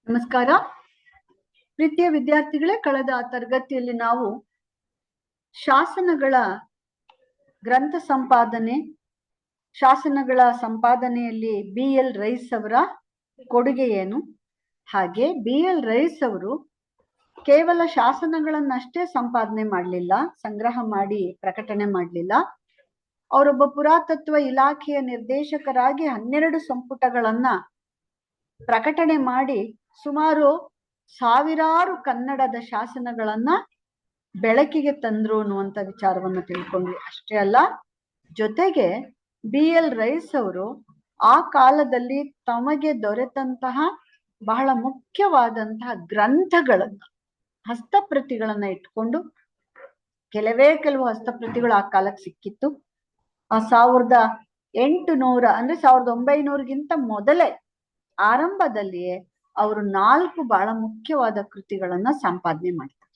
ನಮಸ್ಕಾರ ಪ್ರೀತಿಯ ವಿದ್ಯಾರ್ಥಿಗಳೇ, ಕಳೆದ ತರಗತಿಯಲ್ಲಿ ನಾವು ಶಾಸನಗಳ ಗ್ರಂಥ ಸಂಪಾದನೆ, ಶಾಸನಗಳ ಸಂಪಾದನೆಯಲ್ಲಿ BL ರೈಸ್ ಅವರ ಕೊಡುಗೆ ಏನು, ಹಾಗೆ BL ರೈಸ್ ಅವರು ಕೇವಲ ಶಾಸನಗಳನ್ನಷ್ಟೇ ಸಂಪಾದನೆ ಮಾಡಲಿಲ್ಲ, ಸಂಗ್ರಹ ಮಾಡಿ ಪ್ರಕಟಣೆ ಮಾಡಲಿಲ್ಲ. ಅವರೊಬ್ಬ ಪುರಾತತ್ವ ಇಲಾಖೆಯ ನಿರ್ದೇಶಕರಾಗಿ 12 ಸಂಪುಟಗಳನ್ನ ಪ್ರಕಟಣೆ ಮಾಡಿ ಸುಮಾರು ಸಾವಿರಾರು ಕನ್ನಡದ ಶಾಸನಗಳನ್ನ ಬೆಳಕಿಗೆ ತಂದ್ರು ಅನ್ನುವಂಥ ವಿಚಾರವನ್ನು ತಿಳ್ಕೊಂಡ್ವಿ. ಅಷ್ಟೇ ಅಲ್ಲ, ಜೊತೆಗೆ BL ರೈಸ್ ಅವರು ಆ ಕಾಲದಲ್ಲಿ ತಮಗೆ ದೊರೆತಂತಹ ಬಹಳ ಮುಖ್ಯವಾದಂತಹ ಗ್ರಂಥಗಳನ್ನ, ಹಸ್ತಪ್ರತಿಗಳನ್ನ ಇಟ್ಕೊಂಡು, ಕೆಲವು ಹಸ್ತಪ್ರತಿಗಳು ಆ ಕಾಲಕ್ಕೆ ಸಿಕ್ಕಿತ್ತು. 1800 ಅಂದ್ರೆ 1900ಗಿಂತ ಮೊದಲೇ ಆರಂಭದಲ್ಲಿಯೇ ಅವರು 4 ಬಹಳ ಮುಖ್ಯವಾದ ಕೃತಿಗಳನ್ನ ಸಂಪಾದನೆ ಮಾಡ್ತಾರೆ.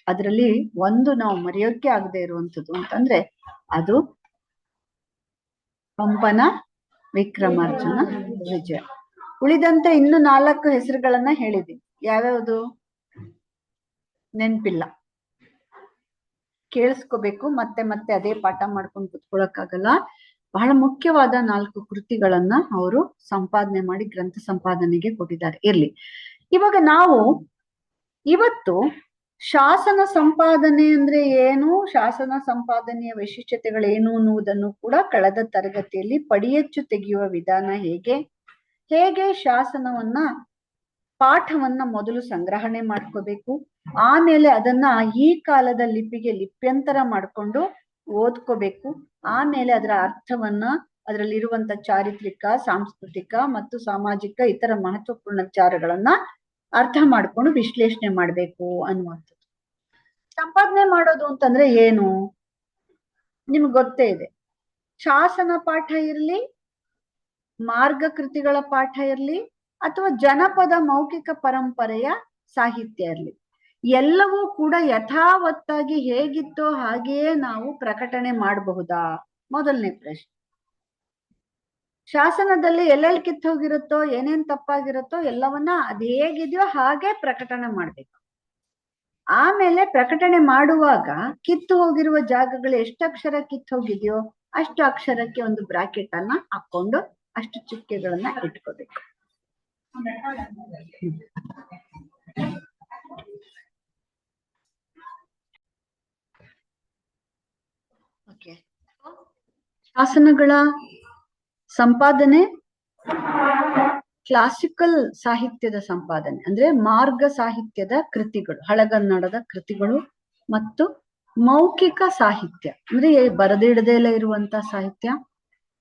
ಅದರಲ್ಲಿ ಒಂದು ನಾವು ಮರೆಯೋಕೆ ಆಗದೆ ಇರುವಂಥದ್ದು ಅಂತಂದ್ರೆ ಅದು ಪಂಪನ ವಿಕ್ರಮಾರ್ಜುನ ವಿಜಯ. ಉಳಿದಂತೆ ಇನ್ನು 4 ಹೆಸರುಗಳನ್ನ ಹೇಳಿದೀನಿ. ಯಾವ್ಯಾವುದು ನೆನ್ಪಿಲ್ಲ, ಕೇಳಿಸ್ಕೋಬೇಕು. ಮತ್ತೆ ಮತ್ತೆ ಅದೇ ಪಾಠ ಮಾಡ್ಕೊಂಡು ಕುತ್ಕೊಳಕ್ಕಾಗಲ್ಲ. ಬಹಳ ಮುಖ್ಯವಾದ 4 ಕೃತಿಗಳನ್ನ ಅವರು ಸಂಪಾದನೆ ಮಾಡಿ ಗ್ರಂಥ ಸಂಪಾದನೆಗೆ ಕೊಟ್ಟಿದ್ದಾರೆ. ಇರ್ಲಿ, ಇವಾಗ ನಾವು ಇವತ್ತು ಶಾಸನ ಸಂಪಾದನೆ ಅಂದ್ರೆ ಏನು, ಶಾಸನ ಸಂಪಾದನೆಯ ವೈಶಿಷ್ಟ್ಯತೆಗಳೇನು ಅನ್ನುವುದನ್ನು ಕೂಡ ಕಳೆದ ತರಗತಿಯಲ್ಲಿ ಪಡಿಯಚ್ಚು ತೆಗೆಯುವ ವಿಧಾನ ಹೇಗೆ ಶಾಸನವನ್ನ, ಪಾಠವನ್ನ ಮೊದಲು ಸಂಗ್ರಹಣೆ ಮಾಡ್ಕೋಬೇಕು, ಆಮೇಲೆ ಅದನ್ನ ಈ ಕಾಲದ ಲಿಪಿಗೆ ಲಿಪ್ಯಂತರ ಮಾಡ್ಕೊಂಡು ಓದ್ಕೋಬೇಕು, ಆಮೇಲೆ ಅದರ ಅರ್ಥವನ್ನ, ಅದರಲ್ಲಿರುವಂತ ಚಾರಿತ್ರಿಕ, ಸಾಂಸ್ಕೃತಿಕ ಮತ್ತು ಸಾಮಾಜಿಕ ಇತರ ಮಹತ್ವಪೂರ್ಣ ವಿಚಾರಗಳನ್ನ ಅರ್ಥ ಮಾಡ್ಕೊಂಡು ವಿಶ್ಲೇಷಣೆ ಮಾಡ್ಬೇಕು ಅನ್ನುವಂಥದ್ದು. ಸಂಪಾದನೆ ಮಾಡೋದು ಅಂತಂದ್ರೆ ಏನು ನಿಮ್ಗೆ ಗೊತ್ತೇ ಇದೆ. ಶಾಸನ ಪಾಠ ಇರ್ಲಿ, ಮಾರ್ಗ ಕೃತಿಗಳ ಪಾಠ ಇರ್ಲಿ, ಅಥವಾ ಜನಪದ ಮೌಖಿಕ ಪರಂಪರೆಯ ಸಾಹಿತ್ಯ ಇರ್ಲಿ, ಎಲ್ಲವೂ ಕೂಡ ಯಥಾವತ್ತಾಗಿ ಹೇಗಿತ್ತೋ ಹಾಗೆಯೇ ನಾವು ಪ್ರಕಟಣೆ ಮಾಡಬಹುದಾ? ಮೊದಲನೇ ಪ್ರಶ್ನೆ. ಶಾಸನದಲ್ಲಿ ಎಲ್ಲೆಲ್ಲಿ ಕಿತ್ತು ಹೋಗಿರುತ್ತೋ, ಏನೇನ್ ತಪ್ಪಾಗಿರುತ್ತೋ ಎಲ್ಲವನ್ನ ಅದು ಹೇಗಿದೆಯೋ ಹಾಗೆ ಪ್ರಕಟಣೆ ಮಾಡ್ಬೇಕು. ಆಮೇಲೆ ಪ್ರಕಟಣೆ ಮಾಡುವಾಗ ಕಿತ್ತು ಹೋಗಿರುವ ಜಾಗಗಳು ಎಷ್ಟು ಅಕ್ಷರ ಕಿತ್ತು ಹೋಗಿದೆಯೋ ಅಷ್ಟು ಅಕ್ಷರಕ್ಕೆ ಒಂದು ಬ್ರಾಕೆಟ್ ಅನ್ನ ಹಾಕೊಂಡು ಅಷ್ಟು ಚುಕ್ಕೆಗಳನ್ನ ಇಟ್ಕೋಬೇಕು. ಶಾಸನಗಳ ಸಂಪಾದನೆ ಕ್ಲಾಸಿಕಲ್ ಸಾಹಿತ್ಯದ ಸಂಪಾದನೆ ಅಂದ್ರೆ ಮಾರ್ಗ ಸಾಹಿತ್ಯದ ಕೃತಿಗಳು, ಹಳಗನ್ನಡದ ಕೃತಿಗಳು, ಮತ್ತು ಮೌಖಿಕ ಸಾಹಿತ್ಯ ಅಂದ್ರೆ ಬರೆದಿಡದೆಲ್ಲ ಇರುವಂತ ಸಾಹಿತ್ಯ,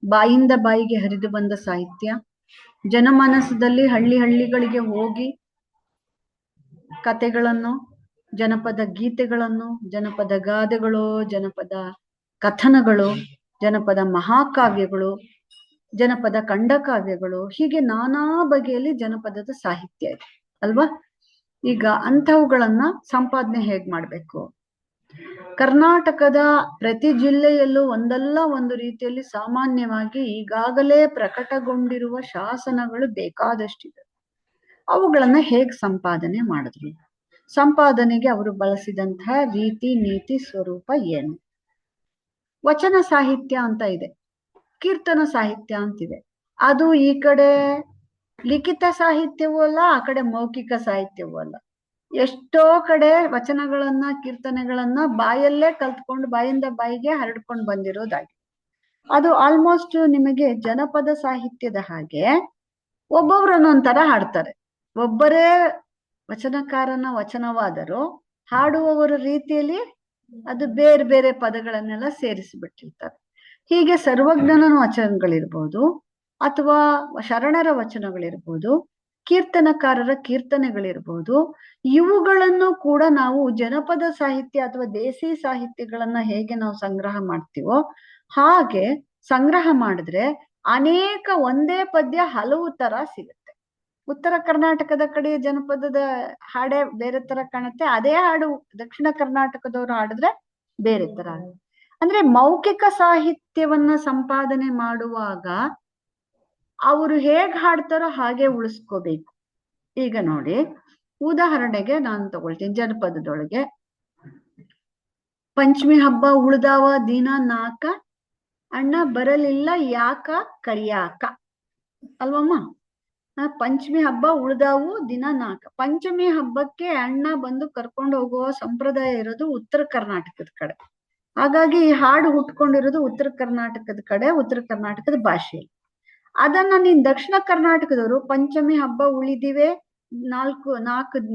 ಬಾಯಿಂದ ಬಾಯಿಗೆ ಹರಿದು ಬಂದ ಸಾಹಿತ್ಯ, ಜನಮಾನಸದಲ್ಲಿ ಹಳ್ಳಿಗಳಿಗೆ ಹೋಗಿ ಕತೆಗಳನ್ನು, ಜನಪದ ಗೀತೆಗಳನ್ನು, ಜನಪದ ಗಾದೆಗಳು, ಜನಪದ ಕಥನಗಳು, ಜನಪದ ಮಹಾಕಾವ್ಯಗಳು, ಜನಪದ ಖಂಡಕಾವ್ಯಗಳು, ಹೀಗೆ ನಾನಾ ಬಗೆಯಲ್ಲಿ ಜನಪದದ ಸಾಹಿತ್ಯ ಇದೆ ಅಲ್ವಾ? ಈಗ ಅಂಥವುಗಳನ್ನ ಸಂಪಾದನೆ ಹೇಗ್ ಮಾಡ್ಬೇಕು? ಕರ್ನಾಟಕದ ಪ್ರತಿ ಜಿಲ್ಲೆಯಲ್ಲೂ ಒಂದಲ್ಲ ಒಂದು ರೀತಿಯಲ್ಲಿ ಸಾಮಾನ್ಯವಾಗಿ ಈಗಾಗಲೇ ಪ್ರಕಟಗೊಂಡಿರುವ ಶಾಸನಗಳು ಬೇಕಾದಷ್ಟಿದೆ. ಅವುಗಳನ್ನ ಹೇಗ್ ಸಂಪಾದನೆ ಮಾಡಿದ್ರು? ಸಂಪಾದನೆಗೆ ಅವರು ಬಳಸಿದಂತಹ ರೀತಿ, ನೀತಿ, ಸ್ವರೂಪ ಏನು? ವಚನ ಸಾಹಿತ್ಯ ಅಂತ ಇದೆ, ಕೀರ್ತನ ಸಾಹಿತ್ಯ ಅಂತಿದೆ. ಅದು ಈ ಕಡೆ ಲಿಖಿತ ಸಾಹಿತ್ಯವೂ ಅಲ್ಲ, ಆ ಕಡೆ ಮೌಖಿಕ ಸಾಹಿತ್ಯವೂ ಅಲ್ಲ. ಎಷ್ಟೋ ಕಡೆ ವಚನಗಳನ್ನ, ಕೀರ್ತನೆಗಳನ್ನ ಬಾಯಲ್ಲೇ ಕಲ್ತ್ಕೊಂಡು ಬಾಯಿಂದ ಬಾಯಿಗೆ ಹರಡ್ಕೊಂಡು ಬಂದಿರೋದಾಗಿ. ಅದು ಆಲ್ಮೋಸ್ಟ್ ನಿಮಗೆ ಜನಪದ ಸಾಹಿತ್ಯದ ಹಾಗೆ ಒಬ್ಬೊಬ್ರು ಒಂದೊಂಥರ ಹಾಡ್ತಾರೆ. ಒಬ್ಬರೇ ವಚನಕಾರನ ವಚನವಾದರೂ ಹಾಡುವವರ ರೀತಿಯಲ್ಲಿ ಅದು ಬೇರೆ ಬೇರೆ ಪದಗಳನ್ನೆಲ್ಲ ಸೇರಿಸಿಬಿಟ್ಟಿರ್ತಾರೆ. ಹೀಗೆ ಸರ್ವಜ್ಞನ ವಚನಗಳಿರ್ಬೋದು, ಅಥವಾ ಶರಣರ ವಚನಗಳಿರ್ಬೋದು, ಕೀರ್ತನಕಾರರ ಕೀರ್ತನೆಗಳಿರ್ಬೋದು, ಇವುಗಳನ್ನು ಕೂಡ ನಾವು ಜನಪದ ಸಾಹಿತ್ಯ ಅಥವಾ ದೇಸಿ ಸಾಹಿತ್ಯಗಳನ್ನ ಹೇಗೆ ನಾವು ಸಂಗ್ರಹ ಮಾಡ್ತೀವೋ ಹಾಗೆ ಸಂಗ್ರಹ ಮಾಡಿದ್ರೆ ಅನೇಕ ಒಂದೇ ಪದ್ಯ ಹಲವು ತರ ಸಿಗುತ್ತೆ. ಉತ್ತರ ಕರ್ನಾಟಕದ ಕಡೆ ಜನಪದದ ಹಾಡೇ ಬೇರೆ ತರ ಕಾಣುತ್ತೆ, ಅದೇ ಹಾಡು ದಕ್ಷಿಣ ಕರ್ನಾಟಕದವ್ರು ಹಾಡಿದ್ರೆ ಬೇರೆ ತರ. ಅಂದ್ರೆ ಮೌಖಿಕ ಸಾಹಿತ್ಯವನ್ನ ಸಂಪಾದನೆ ಮಾಡುವಾಗ ಅವರು ಹೇಗ್ ಹಾಡ್ತಾರೋ ಹಾಗೆ ಉಳಿಸ್ಕೋಬೇಕು. ಈಗ ನೋಡಿ, ಉದಾಹರಣೆಗೆ ನಾನು ತಗೊಳ್ತೀನಿ ಜನಪದದೊಳಗೆ. ಪಂಚಮಿ ಹಬ್ಬ ಉಳ್ದಾವ ದಿನ ನಾಕ, ಅಣ್ಣ ಬರಲಿಲ್ಲ ಯಾಕ ಕರಿಯಾಕ. ಅಲ್ವಮ್ಮ? ಪಂಚಮಿ ಹಬ್ಬ ಉಳ್ದಾವು ದಿನ ನಾಕ. ಪಂಚಮಿ ಹಬ್ಬಕ್ಕೆ ಅಣ್ಣ ಬಂದು ಕರ್ಕೊಂಡು ಹೋಗುವ ಸಂಪ್ರದಾಯ ಇರೋದು ಉತ್ತರ ಕರ್ನಾಟಕದ ಕಡೆ. ಹಾಗಾಗಿ ಈ ಹಾಡು ಹುಟ್ಕೊಂಡಿರೋದು ಉತ್ತರ ಕರ್ನಾಟಕದ ಕಡೆ, ಉತ್ತರ ಕರ್ನಾಟಕದ ಭಾಷೆಯಲ್ಲಿ. ಅದನ್ನ ನೀನ್ ದಕ್ಷಿಣ ಕರ್ನಾಟಕದವರು ಪಂಚಮಿ ಹಬ್ಬ ಉಳಿದಿವೆ ನಾಲ್ಕು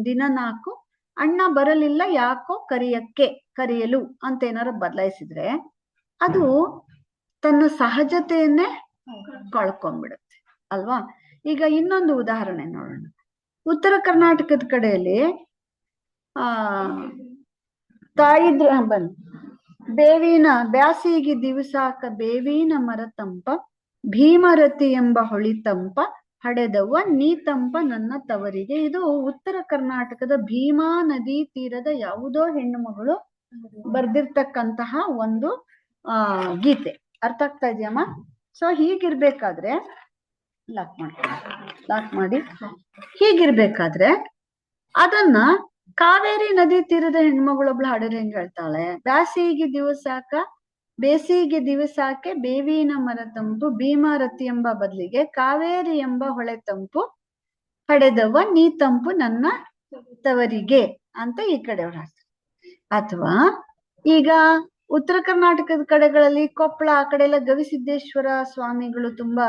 ದಿನ ನಾಲ್ಕು, ಅಣ್ಣ ಬರಲಿಲ್ಲ ಯಾಕೋ ಕರಿಯಕ್ಕೆ, ಕರೆಯಲು ಅಂತ ಏನಾರ ಬದಲಾಯಿಸಿದ್ರೆ ಅದು ತನ್ನ ಸಹಜತೆಯನ್ನೇ ಕಳ್ಕೊಂಡ್ಬಿಡುತ್ತೆ ಅಲ್ವಾ? ಈಗ ಇನ್ನೊಂದು ಉದಾಹರಣೆ ನೋಡೋಣ. ಉತ್ತರ ಕರ್ನಾಟಕದ ಕಡೆಯಲ್ಲಿ ತಾಯಿದ್ರ ಬೇವಿನ ಬ್ಯಾಸಿಗೆ ದಿವಸಾಕ ಬೇವಿನ ಮರ ತಂಪ, ಭೀಮರತಿ ಎಂಬ ಹೊಳಿತಂಪ ಹಡೆದವ್ವ ನೀತಂಪ ನನ್ನ ತವರಿಗೆ. ಇದು ಉತ್ತರ ಕರ್ನಾಟಕದ ಭೀಮಾ ನದಿ ತೀರದ ಯಾವುದೋ ಹೆಣ್ಣು ಮಗಳು ಬರ್ದಿರ್ತಕ್ಕಂತಹ ಒಂದು ಗೀತೆ. ಅರ್ಥ ಆಗ್ತಾ ಇದೆಯಮ್ಮ? ಸೊ ಹೀಗಿರ್ಬೇಕಾದ್ರೆ ಲಾಕ್ ಮಾಡಿ ಹೀಗಿರ್ಬೇಕಾದ್ರೆ ಅದನ್ನ ಕಾವೇರಿ ನದಿ ತೀರದ ಹೆಣ್ಮಗಳೊಬ್ಳು ಹಾಡಿದ್ರೆ ಹೆಂಗ್ ಹೇಳ್ತಾಳೆ? ಬೇಸಿಗೆ ದಿವಸಕ್ಕೆ ಬೇವಿನ ಮರ ತಂಪು, ಭೀಮಾರತಿ ಎಂಬ ಬದಲಿಗೆ ಕಾವೇರಿ ಎಂಬ ಹೊಳೆ ತಂಪು ಹಡೆದವ ನೀ ತಂಪು ನನ್ನ ತವರಿಗೆ ಅಂತ ಈ ಕಡೆ ಅವ್ರು ಹಾಡ್ತಾರೆ. ಅಥವಾ ಈಗ ಉತ್ತರ ಕರ್ನಾಟಕದ ಕಡೆಗಳಲ್ಲಿ ಕೊಪ್ಪಳ ಆ ಕಡೆ ಎಲ್ಲ ಗವಿಸಿದ್ದೇಶ್ವರ ಸ್ವಾಮಿಗಳು ತುಂಬಾ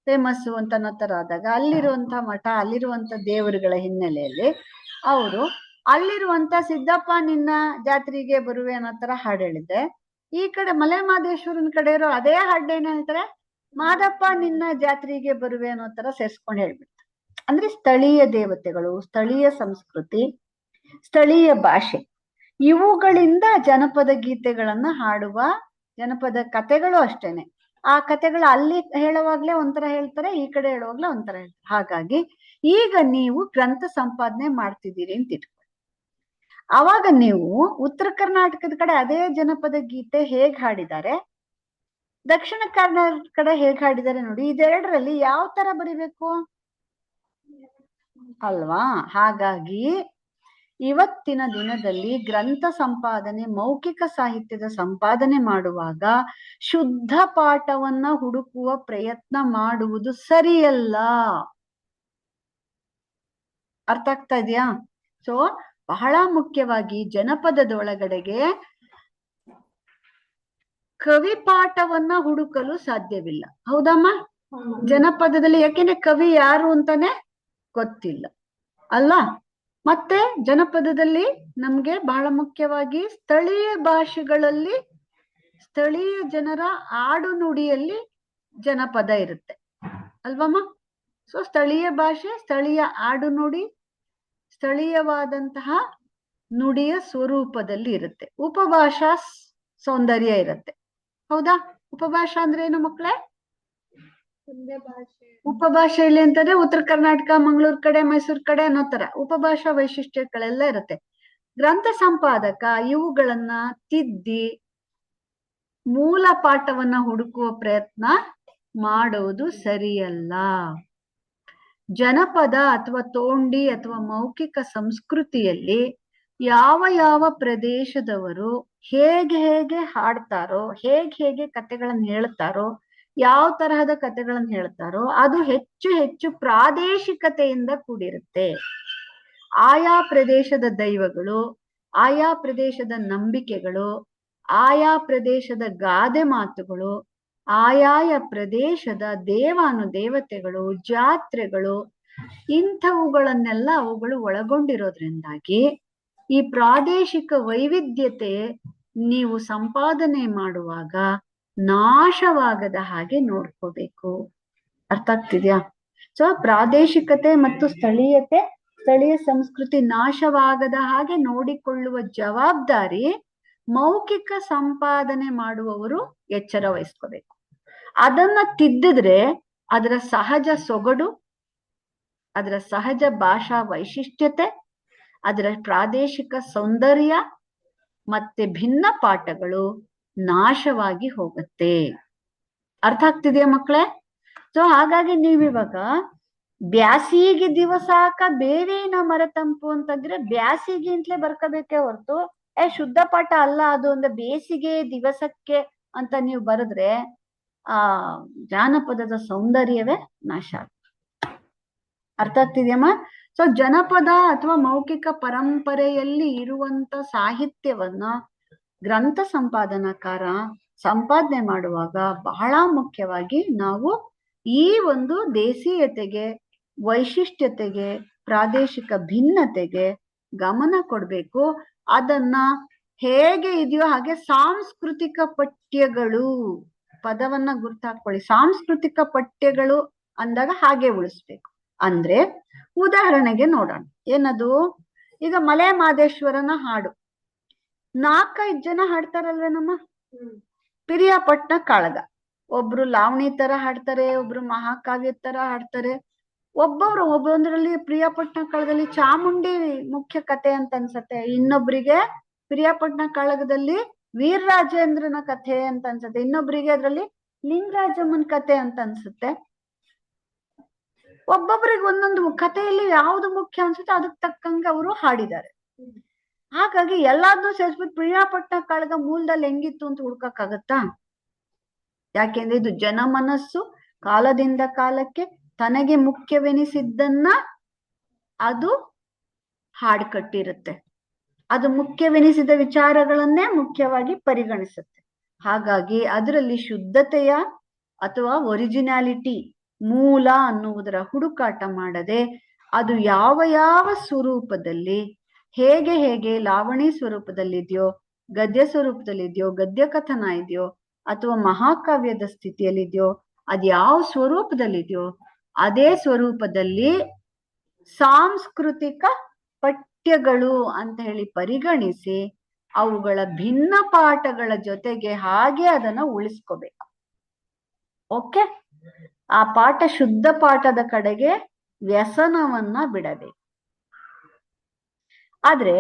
ಫೇಮಸ್ ಅಂತ ಅನ್ನೋ ತರ ಆದಾಗ ಅಲ್ಲಿರುವಂತ ಮಠ, ಅಲ್ಲಿರುವಂತ ದೇವರುಗಳ ಹಿನ್ನೆಲೆಯಲ್ಲಿ ಅವರು ಅಲ್ಲಿರುವಂತ ಸಿದ್ದಪ್ಪ ನಿನ್ನ ಜಾತ್ರೆಗೆ ಬರುವೆ ಅನ್ನೋ ತರ ಹಾಡು ಹೇಳಿದ್ದೆ. ಈ ಕಡೆ ಮಲೆ ಮಹದೇಶ್ವರನ ಕಡೆ ಇರೋ ಅದೇ ಹಾಡು ಏನ್ ಹೇಳ್ತಾರೆ? ಮಾದಪ್ಪ ನಿನ್ನ ಜಾತ್ರೆಗೆ ಬರುವೆ ಅನ್ನೋ ತರ ಸೇರ್ಸ್ಕೊಂಡು ಹೇಳ್ಬಿಡ್ತಾರೆ. ಅಂದ್ರೆ ಸ್ಥಳೀಯ ದೇವತೆಗಳು, ಸ್ಥಳೀಯ ಸಂಸ್ಕೃತಿ, ಸ್ಥಳೀಯ ಭಾಷೆ ಇವುಗಳಿಂದ ಜನಪದ ಗೀತೆಗಳನ್ನ ಹಾಡುವ ಜನಪದ ಕಥೆಗಳು ಅಷ್ಟೇನೆ. ಆ ಕಥೆಗಳು ಅಲ್ಲಿ ಹೇಳುವಾಗ್ಲೇ ಒಂಥರ ಹೇಳ್ತಾರೆ, ಈ ಕಡೆ ಹೇಳುವಾಗ್ಲೇ ಒಂಥರ ಹೇಳ್ತಾರೆ. ಹಾಗಾಗಿ ಈಗ ನೀವು ಗ್ರಂಥ ಸಂಪಾದನೆ ಮಾಡ್ತಿದ್ದೀರಿ ಅಂತ ಇಟ್ಕೊಳ್ಳಿ. ಅವಾಗ ನೀವು ಉತ್ತರ ಕರ್ನಾಟಕದ ಕಡೆ ಅದೇ ಜನಪದ ಗೀತೆ ಹೇಗ್ ಹಾಡಿದ್ದಾರೆ, ದಕ್ಷಿಣ ಕರ್ನಾಟಕದ ಕಡೆ ಹೇಗ್ ಹಾಡಿದ್ದಾರೆ ನೋಡಿ. ಇದೆರಡರಲ್ಲಿ ಯಾವ ತರ ಬರಿಬೇಕು ಅಲ್ವಾ? ಹಾಗಾಗಿ ಇವತ್ತಿನ ದಿನದಲ್ಲಿ ಗ್ರಂಥ ಸಂಪಾದನೆ, ಮೌಖಿಕ ಸಾಹಿತ್ಯದ ಸಂಪಾದನೆ ಮಾಡುವಾಗ ಶುದ್ಧ ಪಾಠವನ್ನ ಹುಡುಕುವ ಪ್ರಯತ್ನ ಮಾಡುವುದು ಸರಿಯಲ್ಲ. ಅರ್ಥ ಆಗ್ತಾ ಇದೆಯಾ? ಸೊ ಬಹಳ ಮುಖ್ಯವಾಗಿ ಜನಪದದೊಳಗಡೆಗೆ ಕವಿ ಪಾಠವನ್ನ ಹುಡುಕಲು ಸಾಧ್ಯವಿಲ್ಲ. ಹೌದಮ್ಮ? ಜನಪದದಲ್ಲಿ ಯಾಕೆಂದ್ರೆ ಕವಿ ಯಾರು ಅಂತಾನೆ ಗೊತ್ತಿಲ್ಲ ಅಲ್ಲ. ಮತ್ತೆ ಜನಪದದಲ್ಲಿ ನಮ್ಗೆ ಬಹಳ ಮುಖ್ಯವಾಗಿ ಸ್ಥಳೀಯ ಭಾಷೆಗಳಲ್ಲಿ, ಸ್ಥಳೀಯ ಜನರ ಆಡು ನುಡಿಯಲ್ಲಿ ಜನಪದ ಇರುತ್ತೆ ಅಲ್ವಮ್ಮ? ಸೊ ಸ್ಥಳೀಯ ಭಾಷೆ, ಸ್ಥಳೀಯ ಆಡು ನುಡಿ, ಸ್ಥಳೀಯವಾದಂತಹ ನುಡಿಯ ಸ್ವರೂಪದಲ್ಲಿ ಇರುತ್ತೆ. ಉಪಭಾಷಾ ಸೌಂದರ್ಯ ಇರುತ್ತೆ. ಹೌದಾ? ಉಪಭಾಷಾ ಅಂದ್ರೆ ಏನು ಮಕ್ಕಳೇ? ಉಪಭಾಷೆಯಲ್ಲಿ ಅಂತಂದ್ರೆ ಉತ್ತರ ಕರ್ನಾಟಕ, ಮಂಗಳೂರು ಕಡೆ, ಮೈಸೂರು ಕಡೆ ಅನ್ನೋ ತರ ಉಪಭಾಷಾ ವೈಶಿಷ್ಟ್ಯಗಳೆಲ್ಲ ಇರುತ್ತೆ. ಗ್ರಂಥ ಸಂಪಾದಕ ಇವುಗಳನ್ನ ತಿದ್ದಿ ಮೂಲ ಪಾಠವನ್ನ ಹುಡುಕುವ ಪ್ರಯತ್ನ ಮಾಡುವುದು ಸರಿಯಲ್ಲ. ಜನಪದ ಅಥವಾ ತೋಂಡಿ ಅಥವಾ ಮೌಖಿಕ ಸಂಸ್ಕೃತಿಯಲ್ಲಿ ಯಾವ ಯಾವ ಪ್ರದೇಶದವರು ಹೇಗೆ ಹಾಡ್ತಾರೋ, ಹೇಗೆ ಕಥೆಗಳನ್ನ ಹೇಳ್ತಾರೋ, ಯಾವ ತರಹದ ಕಥೆಗಳನ್ನ ಹೇಳ್ತಾರೋ ಅದು ಹೆಚ್ಚು ಹೆಚ್ಚು ಪ್ರಾದೇಶಿಕತೆಯಿಂದ ಕೂಡಿರುತ್ತೆ. ಆಯಾ ಪ್ರದೇಶದ ದೈವಗಳು, ಆಯಾ ಪ್ರದೇಶದ ನಂಬಿಕೆಗಳು, ಆಯಾ ಪ್ರದೇಶದ ಗಾದೆ ಮಾತುಗಳು, ಆಯಾಯ ಪ್ರದೇಶದ ದೇವಾನುದೇವತೆಗಳು, ಜಾತ್ರೆಗಳು, ಇಂಥವುಗಳನ್ನೆಲ್ಲ ಅವುಗಳು ಒಳಗೊಂಡಿರೋದ್ರಿಂದಾಗಿ ಈ ಪ್ರಾದೇಶಿಕ ವೈವಿಧ್ಯತೆ ನೀವು ಸಂಪಾದನೆ ಮಾಡುವಾಗ ನಾಶವಾಗದ ಹಾಗೆ ನೋಡ್ಕೋಬೇಕು. ಅರ್ಥ ಆಗ್ತಿದ್ಯಾ? ಸೊ ಪ್ರಾದೇಶಿಕತೆ ಮತ್ತು ಸ್ಥಳೀಯತೆ, ಸ್ಥಳೀಯ ಸಂಸ್ಕೃತಿ ನಾಶವಾಗದ ಹಾಗೆ ನೋಡಿಕೊಳ್ಳುವ ಜವಾಬ್ದಾರಿ ಮೌಖಿಕ ಸಂಪಾದನೆ ಮಾಡುವವರು ಎಚ್ಚರ ವಹಿಸ್ಕೋಬೇಕು. ಅದನ್ನ ತಿದ್ದಿದ್ರೆ ಅದರ ಸಹಜ ಸೊಗಡು, ಅದರ ಸಹಜ ಭಾಷಾ ವೈಶಿಷ್ಟ್ಯತೆ, ಅದರ ಪ್ರಾದೇಶಿಕ ಸೌಂದರ್ಯ ಮತ್ತೆ ಭಿನ್ನ ಪಾಠಗಳು ನಾಶವಾಗಿ ಹೋಗುತ್ತೆ. ಅರ್ಥ ಆಗ್ತಿದೆಯಾ ಮಕ್ಕಳೇ? ಸೊ ಹಾಗಾಗಿ ನೀವಿವಾಗ ಬ್ಯಾಸಿಗೆ ದಿವಸಾಕ ಬೇವಿನ ಮರ ತಂಪು ಅಂತಂದ್ರೆ ಬ್ಯಾಸಿಗೆ ಅಂತಲೇ ಬರ್ಕೋಬೇಕೇ ಹೊರ್ತು ಶುದ್ಧ ಪಾಠ ಅಲ್ಲ ಅದು ಅಂದ್ರೆ ಬೇಸಿಗೆ ದಿವಸಕ್ಕೆ ಅಂತ ನೀವು ಬರೆದ್ರೆ ಆ ಜಾನಪದದ ಸೌಂದರ್ಯವೇ ನಾಶ ಆಗುತ್ತೆ. ಅರ್ಥ ಆಗ್ತಿದ್ಯಮ್ಮ? ಸೊ ಜನಪದ ಅಥವಾ ಮೌಖಿಕ ಪರಂಪರೆಯಲ್ಲಿ ಇರುವಂತ ಸಾಹಿತ್ಯವನ್ನ ಗ್ರಂಥ ಸಂಪಾದನಾಕಾರ ಸಂಪಾದನೆ ಮಾಡುವಾಗ ಬಹಳ ಮುಖ್ಯವಾಗಿ ನಾವು ಈ ಒಂದು ದೇಸೀಯತೆಗೆ, ವೈಶಿಷ್ಟ್ಯತೆಗೆ, ಪ್ರಾದೇಶಿಕ ಭಿನ್ನತೆಗೆ ಗಮನ ಕೊಡ್ಬೇಕು. ಅದನ್ನ ಹೇಗೆ ಇದೆಯೋ ಹಾಗೆ ಸಾಂಸ್ಕೃತಿಕ ಪಠ್ಯಗಳು, ಪದವನ್ನ ಗುರ್ತಾಕೊಳ್ಳಿ. ಸಾಂಸ್ಕೃತಿಕ ಪಠ್ಯಗಳು ಅಂದಾಗ ಹಾಗೆ ಉಳಿಸ್ಬೇಕು. ಅಂದ್ರೆ ಉದಾಹರಣೆಗೆ ನೋಡೋಣ, ಏನದು, ಈಗ ಮಲೆ ಮಾದೇಶ್ವರನ ಹಾಡು 4-5 ಜನ ಹಾಡ್ತಾರಲ್ವೇನಮ್ಮ. ಪಿರಿಯಾಪಟ್ನ ಕಾಳಗ, ಒಬ್ರು ಲಾವಣಿ ತರ ಹಾಡ್ತಾರೆ, ಒಬ್ರು ಮಹಾಕಾವ್ಯ ತರ ಹಾಡ್ತಾರೆ, ಒಬ್ಬೊಂದ್ರಲ್ಲಿ ಪ್ರಿಯಾಪಟ್ನ ಕಾಳಗದಲ್ಲಿ ಚಾಮುಂಡಿ ಮುಖ್ಯ ಕಥೆ ಅಂತ ಅನ್ಸತ್ತೆ, ಇನ್ನೊಬ್ರಿಗೆ ಪ್ರಿಯಾಪಟ್ನ ಕಾಳಗದಲ್ಲಿ ವೀರರಾಜೇಂದ್ರನ ಕಥೆ ಅಂತ ಅನ್ಸತ್ತೆ, ಇನ್ನೊಬ್ರಿಗೆ ಅದ್ರಲ್ಲಿ ಲಿಂಗರಾಜಮ್ಮನ ಕಥೆ ಅಂತ ಅನ್ಸುತ್ತೆ. ಒಬ್ಬೊಬ್ರಿಗೆ ಒಂದೊಂದು ಕಥೆಯಲ್ಲಿ ಯಾವ್ದು ಮುಖ್ಯ ಅನ್ಸುತ್ತೆ ಅದಕ್ಕೆ ತಕ್ಕಂಗೆ ಅವರು ಹಾಡಿದ್ದಾರೆ. ಹಾಗಾಗಿ ಎಲ್ಲಾದ್ನೂ ಸೇರಿಸ್ಬಿಟ್ಟು ಪ್ರಿಯಾಪಟ್ನ ಕಾಳಗ ಮೂಲದಲ್ಲಿ ಹೆಂಗಿತ್ತು ಅಂತ ಹುಡ್ಕಕ್ಕಾಗತ್ತಾ? ಯಾಕೆಂದ್ರೆ ಇದು ಜನಮನಸ್ಸು ಕಾಲದಿಂದ ಕಾಲಕ್ಕೆ ತನಗೆ ಮುಖ್ಯವೆನಿಸಿದ್ದನ್ನ ಅದು ಹಾಡು ಕಟ್ಟಿರುತ್ತೆ. ಅದು ಮುಖ್ಯವೆನಿಸಿದ ವಿಚಾರಗಳನ್ನೇ ಮುಖ್ಯವಾಗಿ ಪರಿಗಣಿಸುತ್ತೆ. ಹಾಗಾಗಿ ಅದರಲ್ಲಿ ಶುದ್ಧತೆಯ ಅಥವಾ ಒರಿಜಿನಾಲಿಟಿ, ಮೂಲ ಅನ್ನುವುದರ ಹುಡುಕಾಟ ಮಾಡದೆ ಅದು ಯಾವ ಯಾವ ಸ್ವರೂಪದಲ್ಲಿ ಹೇಗೆ ಲಾವಣಿ ಸ್ವರೂಪದಲ್ಲಿದೆಯೋ, ಗದ್ಯ ಸ್ವರೂಪದಲ್ಲಿದೆಯೋ, ಗದ್ಯ ಕಥನ ಇದೆಯೋ, ಅಥವಾ ಮಹಾಕಾವ್ಯದ ಸ್ಥಿತಿಯಲ್ಲಿದೆಯೋ, ಅದು ಯಾವ ಸ್ವರೂಪದಲ್ಲಿದೆಯೋ ಅದೇ ಸ್ವರೂಪದಲ್ಲಿ ಸಾಂಸ್ಕೃತಿಕ ಪಠ್ಯಗಳು ಅಂತ ಹೇಳಿ ಪರಿಗಣಿಸಿ ಅವುಗಳ ಭಿನ್ನ ಪಾಠಗಳ ಜೊತೆಗೆ ಹಾಗೆ ಅದನ್ನ ಉಳಿಸ್ಕೋಬೇಕು. ಓಕೆ, ಆ ಪಾಠ ಶುದ್ಧ ಪಾಠದ ಕಡೆಗೆ ವ್ಯಸನವನ್ನ ಬಿಡಬೇಕು. ಆದ್ರೆ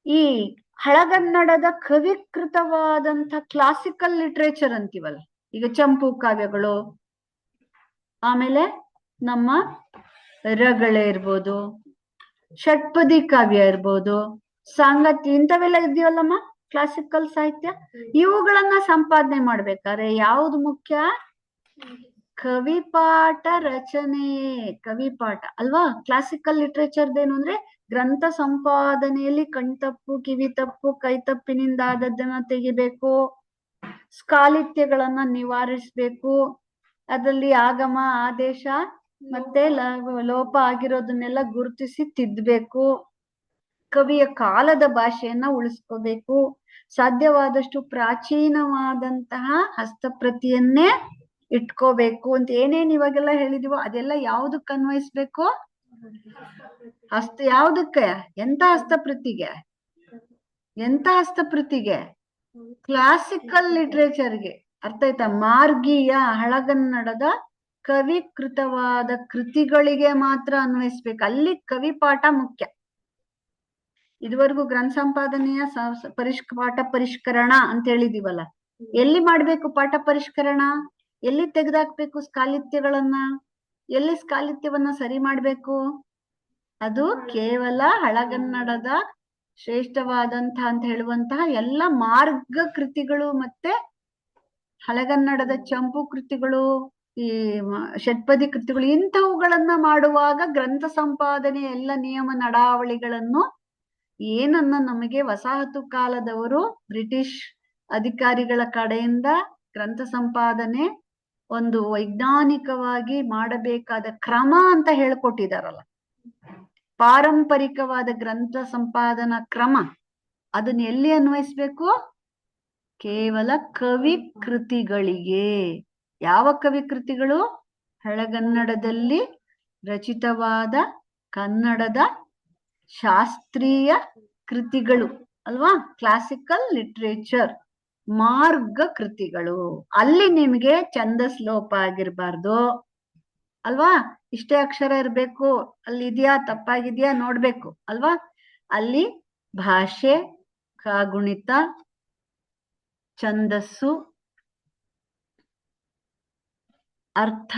ಈ ಹಳಗನ್ನಡದ ಕವಿಕೃತವಾದಂಥ ಕ್ಲಾಸಿಕಲ್ ಲಿಟ್ರೇಚರ್ ಅಂತೀವಲ್ಲ, ಈಗ ಚಂಪು ಕಾವ್ಯಗಳು, ಆಮೇಲೆ ನಮ್ಮ ರಗಳೆ ಇರ್ಬೋದು, ಷಟ್ಪದಿ ಕಾವ್ಯ ಇರ್ಬೋದು, ಸಾಂಗತ್ಯ, ಇಂಥವೆಲ್ಲ ಇದೆಯಲ್ಲಮ್ಮ ಕ್ಲಾಸಿಕಲ್ ಸಾಹಿತ್ಯ. ಇವುಗಳನ್ನ ಸಂಪಾದನೆ ಮಾಡ್ಬೇಕಾದ್ರೆ ಯಾವುದು ಮುಖ್ಯ? ಕವಿಪಾಠ ರಚನೆ, ಕವಿಪಾಠ ಅಲ್ವಾ. ಕ್ಲಾಸಿಕಲ್ ಲಿಟ್ರೇಚರ್ದೇನು ಅಂದ್ರೆ ಗ್ರಂಥ ಸಂಪಾದನೆಯಲ್ಲಿ ಕಣ್ತಪ್ಪು, ಕಿವಿ ತಪ್ಪು, ಕೈ ತಪ್ಪಿನಿಂದ ಆದದ್ದನ್ನ ತೆಗಿಬೇಕು, ಸ್ಕಾಲಿತ್ಯಗಳನ್ನ ನಿವಾರಿಸ್ಬೇಕು, ಅದರಲ್ಲಿ ಆಗಮ ಆದೇಶ ಮತ್ತೆ ಲೋಪ ಆಗಿರೋದನ್ನೆಲ್ಲ ಗುರುತಿಸಿ ತಿದ್ದಬೇಕು, ಕವಿಯ ಕಾಲದ ಭಾಷೆಯನ್ನ ಉಳಿಸ್ಕೋಬೇಕು, ಸಾಧ್ಯವಾದಷ್ಟು ಪ್ರಾಚೀನವಾದಂತಹ ಹಸ್ತಪ್ರತಿಯನ್ನೇ ಇಟ್ಕೋಬೇಕು ಅಂತ ಏನೇನ್ ಇವಾಗೆಲ್ಲ ಹೇಳಿದೀವೋ ಅದೆಲ್ಲ ಯಾವ್ದಕ್ಕೆ ಅನ್ವಯಿಸ್ಬೇಕು? ಯಾವ್ದಕ್ಕೆ? ಎಂತ ಹಸ್ತಪ್ರತಿಗೆ? ಕ್ಲಾಸಿಕಲ್ ಲಿಟ್ರೇಚರ್ಗೆ. ಅರ್ಥ ಆಯ್ತಾ? ಮಾರ್ಗೀಯ ಹಳಗನ್ನಡದ ಕವಿಕೃತವಾದ ಕೃತಿಗಳಿಗೆ ಮಾತ್ರ ಅನ್ವಯಿಸ್ಬೇಕು. ಅಲ್ಲಿ ಕವಿಪಾಠ ಮುಖ್ಯ. ಇದುವರೆಗೂ ಗ್ರಂಥ ಸಂಪಾದನೆಯ ಪಾಠ ಪರಿಷ್ಕರಣ ಅಂತ ಹೇಳಿದೀವಲ್ಲ, ಎಲ್ಲಿ ಮಾಡ್ಬೇಕು ಪಾಠ ಪರಿಷ್ಕರಣ? ಎಲ್ಲಿ ತೆಗೆದಾಕ್ಬೇಕು ಸ್ಕಾಲಿತ್ಯಗಳನ್ನ? ಎಲ್ಲಿ ಸ್ಕಾಲಿತ್ಯವನ್ನ ಸರಿ ಮಾಡ್ಬೇಕು? ಅದು ಕೇವಲ ಹಳಗನ್ನಡದ ಶ್ರೇಷ್ಠವಾದಂತಹ ಅಂತ ಹೇಳುವಂತಹ ಎಲ್ಲ ಮಾರ್ಗ ಕೃತಿಗಳು ಮತ್ತೆ ಹಳಗನ್ನಡದ ಚಂಪು ಕೃತಿಗಳು, ಈ ಷಟ್ಪದಿ ಕೃತಿಗಳು, ಇಂಥವುಗಳನ್ನ ಮಾಡುವಾಗ ಗ್ರಂಥ ಸಂಪಾದನೆ ಎಲ್ಲ ನಿಯಮ ನಡಾವಳಿಗಳನ್ನು ಏನನ್ನ ನಮಗೆ ವಸಾಹತು ಕಾಲದವರು ಬ್ರಿಟಿಷ್ ಅಧಿಕಾರಿಗಳ ಕಡೆಯಿಂದ ಗ್ರಂಥ ಸಂಪಾದನೆ ಒಂದು ವೈಜ್ಞಾನಿಕವಾಗಿ ಮಾಡಬೇಕಾದ ಕ್ರಮ ಅಂತ ಹೇಳ್ಕೊಟ್ಟಿದಾರಲ್ಲ, ಪಾರಂಪರಿಕವಾದ ಗ್ರಂಥ ಸಂಪಾದನಾ ಕ್ರಮ, ಅದನ್ನ ಎಲ್ಲಿ ಅನ್ವಯಿಸ್ಬೇಕು? ಕೇವಲ ಕವಿ ಕೃತಿಗಳಿಗೆ. ಯಾವ ಕವಿ ಕೃತಿಗಳು? ಹಳಗನ್ನಡದಲ್ಲಿ ರಚಿತವಾದ ಕನ್ನಡದ ಶಾಸ್ತ್ರೀಯ ಕೃತಿಗಳು ಅಲ್ವಾ, ಕ್ಲಾಸಿಕಲ್ ಲಿಟ್ರೇಚರ್, ಮಾರ್ಗ ಕೃತಿಗಳು. ಅಲ್ಲಿ ನಿಮಗೆ ಛಂದಸ್ ಲೋಪ ಆಗಿರ್ಬಾರ್ದು ಅಲ್ವಾ, ಇಷ್ಟೇ ಅಕ್ಷರ ಇರ್ಬೇಕು, ಅಲ್ಲಿ ಇದೆಯಾ ತಪ್ಪಾಗಿದ್ಯಾ ನೋಡ್ಬೇಕು ಅಲ್ವಾ. ಅಲ್ಲಿ ಭಾಷೆ, ಕಾಗುಣಿತ, ಛಂದಸ್ಸು, ಅರ್ಥ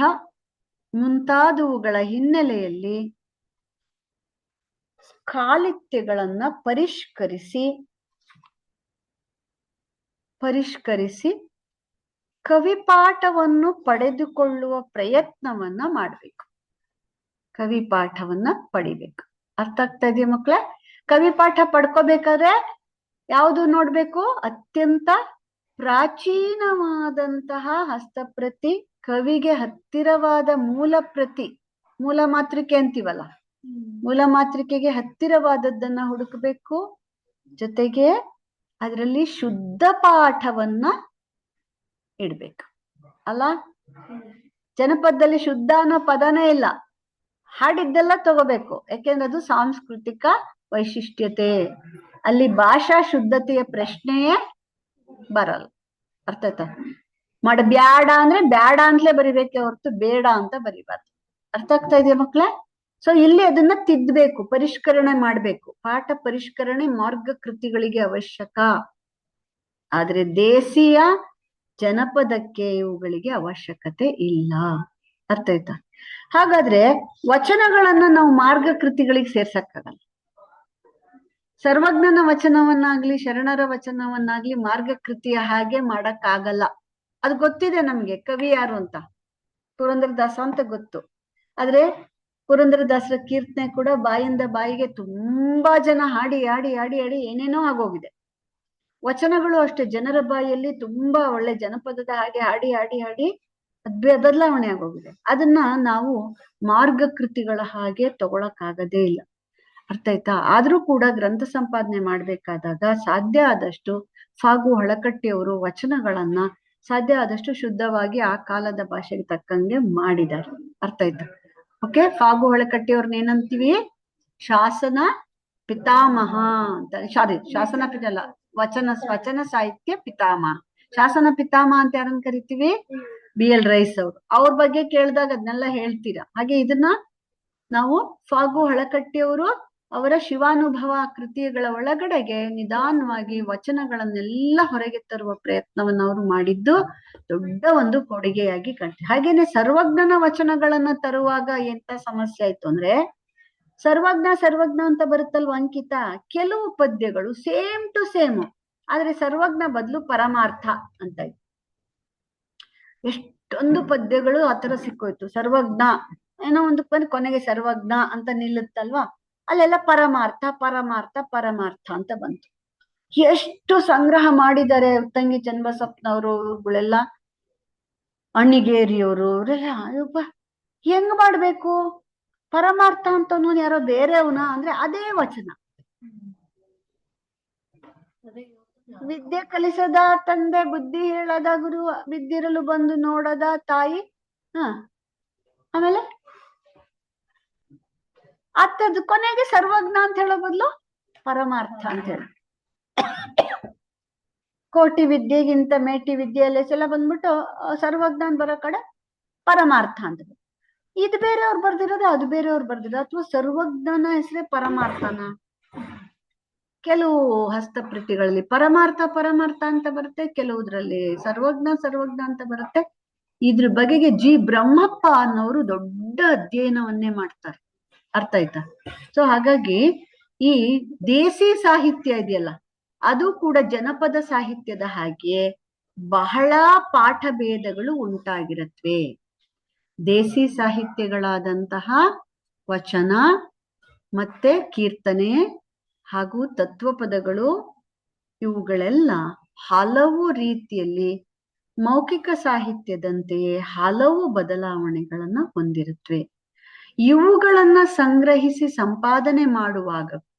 ಮುಂತಾದವುಗಳ ಹಿನ್ನೆಲೆಯಲ್ಲಿ ಕಾಲಿತ್ಯಗಳನ್ನ ಪರಿಷ್ಕರಿಸಿ ಕವಿಪಾಠವನ್ನು ಪಡೆದುಕೊಳ್ಳುವ ಪ್ರಯತ್ನವನ್ನ ಮಾಡ್ಬೇಕು. ಕವಿಪಾಠವನ್ನ ಪಡಿಬೇಕು. ಅರ್ಥ ಆಗ್ತಾ ಇದೆಯಾ ಮಕ್ಳೇ? ಕವಿಪಾಠ ಪಡ್ಕೋಬೇಕಾದ್ರೆ ಯಾವುದು ನೋಡ್ಬೇಕು? ಅತ್ಯಂತ ಪ್ರಾಚೀನವಾದಂತಹ ಹಸ್ತಪ್ರತಿ, ಕವಿಗೆ ಹತ್ತಿರವಾದ ಮೂಲ ಪ್ರತಿ, ಮೂಲ ಮಾತೃಕೆ ಅಂತೀವಲ್ಲ, ಮೂಲ ಮಾತೃಕೆಗೆ ಹತ್ತಿರವಾದದ್ದನ್ನ ಹುಡುಕಬೇಕು. ಜೊತೆಗೆ ಅದರಲ್ಲಿ ಶುದ್ಧ ಪಾಠವನ್ನ ಇಡ್ಬೇಕು ಅಲ್ಲ. ಜನಪದದಲ್ಲಿ ಶುದ್ಧ ಅನ್ನೋ ಪದನೇ ಇಲ್ಲ, ಹಾಡಿದ್ದೆಲ್ಲ ತಗೋಬೇಕು. ಯಾಕೆಂದ್ರೆ ಅದು ಸಾಂಸ್ಕೃತಿಕ ವೈಶಿಷ್ಟ್ಯತೆ. ಅಲ್ಲಿ ಭಾಷಾ ಶುದ್ಧತೆಯ ಪ್ರಶ್ನೆಯೇ ಬರಲ್ಲ. ಅರ್ಥ ಆಯ್ತಾ? ಬ್ಯಾಡ ಅಂದ್ರೆ ಬ್ಯಾಡ ಅಂತಲೇ ಬರಿಬೇಕೆ ಹೊರತು ಬೇಡ ಅಂತ ಬರಿಬಾರ್ದು. ಅರ್ಥ ಆಗ್ತಾ ಇದೆಯಾ ಮಕ್ಳೇ? ಸೊ ಇಲ್ಲಿ ಅದನ್ನ ತಿದ್ದಬೇಕು, ಪರಿಷ್ಕರಣೆ ಮಾಡ್ಬೇಕು. ಪಾಠ ಪರಿಷ್ಕರಣೆ ಮಾರ್ಗ ಕೃತಿಗಳಿಗೆ ಅವಶ್ಯಕ. ಆದ್ರೆ ದೇಸಿಯ ಜನಪದಕ್ಕೆ ಇವುಗಳಿಗೆ ಅವಶ್ಯಕತೆ ಇಲ್ಲ. ಅರ್ಥ ಆಯ್ತಾ? ಹಾಗಾದ್ರೆ ವಚನಗಳನ್ನ ನಾವು ಮಾರ್ಗ ಕೃತಿಗಳಿಗೆ ಸೇರ್ಸಕ್ಕಾಗಲ್ಲ. ಸರ್ವಜ್ಞನ ವಚನವನ್ನಾಗ್ಲಿ ಶರಣರ ವಚನವನ್ನಾಗ್ಲಿ ಮಾರ್ಗ ಕೃತಿಯ ಹಾಗೆ ಮಾಡಕ್ಕಾಗಲ್ಲ. ಅದು ಗೊತ್ತಿದೆ ನಮ್ಗೆ, ಕವಿ ಯಾರು ಅಂತ, ಪುರಂದರದಾಸ ಅಂತ ಗೊತ್ತು. ಆದ್ರೆ ಪುರಂದರದಾಸರ ಕೀರ್ತನೆ ಕೂಡ ಬಾಯಿಂದ ಬಾಯಿಗೆ ತುಂಬಾ ಜನ ಹಾಡಿ ಹಾಡಿ ಹಾಡಿ ಹಾಡಿ ಏನೇನೋ ಆಗೋಗಿದೆ. ವಚನಗಳು ಅಷ್ಟೇ, ಜನರ ಬಾಯಲ್ಲಿ ತುಂಬಾ ಒಳ್ಳೆ ಜನಪದದ ಹಾಗೆ ಹಾಡಿ ಹಾಡಿ ಹಾಡಿ ಬದಲಾವಣೆ ಆಗೋಗಿದೆ. ಅದನ್ನ ನಾವು ಮಾರ್ಗ ಕೃತಿಗಳ ಹಾಗೆ ತಗೊಳಕ್ಕಾಗದೇ ಇಲ್ಲ. ಅರ್ಥ ಆಯ್ತಾ? ಆದ್ರೂ ಕೂಡ ಗ್ರಂಥ ಸಂಪಾದನೆ ಮಾಡ್ಬೇಕಾದಾಗ ಸಾಧ್ಯ ಆದಷ್ಟು ಫಾಗು ಹಳಕಟ್ಟಿಯವರು ವಚನಗಳನ್ನ ಸಾಧ್ಯ ಆದಷ್ಟು ಶುದ್ಧವಾಗಿ ಆ ಕಾಲದ ಭಾಷೆಗೆ ತಕ್ಕಂಗೆ ಮಾಡಿದ್ದಾರೆ. ಅರ್ಥ ಆಯ್ತಾ? ಓಕೆ, ಫಾಗು ಹಳಕಟ್ಟಿಯವ್ರನ್ನ ಏನಂತೀವಿ? ಶಾಸನ ಪಿತಾಮಹ ಅಂತ. ಶಾಸನ ಪಿತಲ್ಲ, ವಚನ ಸಾಹಿತ್ಯ ಪಿತಾಮಹ. ಶಾಸನ ಪಿತಾಮಹ ಅಂತ ಯಾರನ್ನ ಕರಿತೀವಿ? BL ರೈಸ್ ಅವರು. ಅವ್ರ ಬಗ್ಗೆ ಕೇಳಿದಾಗ ಅದನ್ನೆಲ್ಲ ಹೇಳ್ತೀರಾ. ಹಾಗೆ ಇದನ್ನ ನಾವು ಫಾಗು ಹಳಕಟ್ಟಿಯವರು ಅವರ ಶಿವಾನುಭವ ಕೃತಿಗಳ ಒಳಗಡೆಗೆ ನಿಧಾನವಾಗಿ ವಚನಗಳನ್ನೆಲ್ಲ ಹೊರಗೆ ತರುವ ಪ್ರಯತ್ನವನ್ನು ಅವರು ಮಾಡಿದ್ದು ದೊಡ್ಡ ಒಂದು ಕೊಡುಗೆಯಾಗಿ ಕಾಣ್ತೀವಿ. ಹಾಗೇನೆ ಸರ್ವಜ್ಞನ ವಚನಗಳನ್ನ ತರುವಾಗ ಎಂತ ಸಮಸ್ಯೆ ಆಯ್ತು ಅಂದ್ರೆ, ಸರ್ವಜ್ಞ ಅಂತ ಬರುತ್ತಲ್ವ ಅಂಕಿತ, ಕೆಲವು ಪದ್ಯಗಳು ಸೇಮ್ ಟು ಸೇಮ್, ಆದ್ರೆ ಸರ್ವಜ್ಞ ಬದಲು ಪರಮಾರ್ಥ ಅಂತ ಇತ್ತು. ಎಷ್ಟೊಂದು ಪದ್ಯಗಳು ಆತರ ಸಿಕ್ಕೋಯ್ತು. ಸರ್ವಜ್ಞ ಏನೋ ಒಂದು ಬಂದು ಕೊನೆಗೆ ಸರ್ವಜ್ಞ ಅಂತ ನಿಲ್ಲುತ್ತಲ್ವಾ, ಅಲ್ಲೆಲ್ಲ ಪರಮಾರ್ಥ ಅಂತ ಬಂತು. ಎಷ್ಟು ಸಂಗ್ರಹ ಮಾಡಿದ್ದಾರೆ ತಂಗಿ ಚನ್ನಬಸಪ್ಪನವರು, ಇವುಗಳೆಲ್ಲ ಅಣ್ಣಿಗೇರಿಯವರು, ಅವರೆಲ್ಲ ಹೆಂಗ್ ಮಾಡ್ಬೇಕು? ಪರಮಾರ್ಥ ಅಂತ ಯಾರೋ ಬೇರೆಯವನ ಅಂದ್ರೆ ಅದೇ ವಚನ. ವಿದ್ಯೆ ಕಲಿಸದ ತಂದೆ, ಬುದ್ಧಿ ಹೇಳದ ಗುರು, ಬಿದ್ದಿರಲು ಬಂದು ನೋಡದ ತಾಯಿ. ಆಮೇಲೆ ಅತ್ತದ್ದು ಕೊನೆಗೆ ಸರ್ವಜ್ಞ ಅಂತ ಹೇಳೋ ಬದಲು ಪರಮಾರ್ಥ ಅಂತ ಹೇಳಿ, ಕೋಟಿ ವಿದ್ಯೆಗಿಂತ ಮೇಟಿ ವಿದ್ಯೆಯಲ್ಲೇ ಎಲ್ಲ ಬಂದ್ಬಿಟ್ಟು ಸರ್ವಜ್ಞ ಅಂತ ಬರೋ ಕಡೆ ಪರಮಾರ್ಥ ಅಂತ. ಇದು ಬೇರೆಯವ್ರು ಬರ್ದಿರೋದು, ಅದು ಬೇರೆಯವ್ರು ಬರ್ದಿರೋದು, ಅಥವಾ ಸರ್ವಜ್ಞನ ಹೆಸರೇ ಪರಮಾರ್ಥನ? ಕೆಲವು ಹಸ್ತಪ್ರತಿಗಳಲ್ಲಿ ಪರಮಾರ್ಥ ಅಂತ ಬರುತ್ತೆ, ಕೆಲವುದ್ರಲ್ಲಿ ಸರ್ವಜ್ಞ ಅಂತ ಬರುತ್ತೆ. ಇದ್ರ ಬಗೆಗೆ ಜಿ ಬ್ರಹ್ಮಪ್ಪ ಅನ್ನೋರು ದೊಡ್ಡ ಅಧ್ಯಯನವನ್ನೇ ಮಾಡ್ತಾರೆ. ಅರ್ಥ ಆಯ್ತಾ? ಸೊ ಹಾಗಾಗಿ ಈ ದೇಸಿ ಸಾಹಿತ್ಯ ಇದೆಯಲ್ಲ, ಅದು ಕೂಡ ಜನಪದ ಸಾಹಿತ್ಯದ ಹಾಗೆ ಬಹಳ ಪಾಠ ಭೇದಗಳು ಉಂಟಾಗಿರತ್ವೆ. ದೇಸಿ ಸಾಹಿತ್ಯಗಳಾದಂತಹ ವಚನ ಮತ್ತೆ ಕೀರ್ತನೆ ಹಾಗೂ ತತ್ವಪದಗಳು, ಇವುಗಳೆಲ್ಲ ಹಲವು ರೀತಿಯಲ್ಲಿ ಮೌಖಿಕ ಸಾಹಿತ್ಯದಂತೆಯೇ ಹಲವು ಬದಲಾವಣೆಗಳನ್ನ ಹೊಂದಿರುತ್ತವೆ. ಇವುಗಳನ್ನ ಸಂಗ್ರಹಿಸಿ ಸಂಪಾದನೆ ಮಾಡುವಾಗ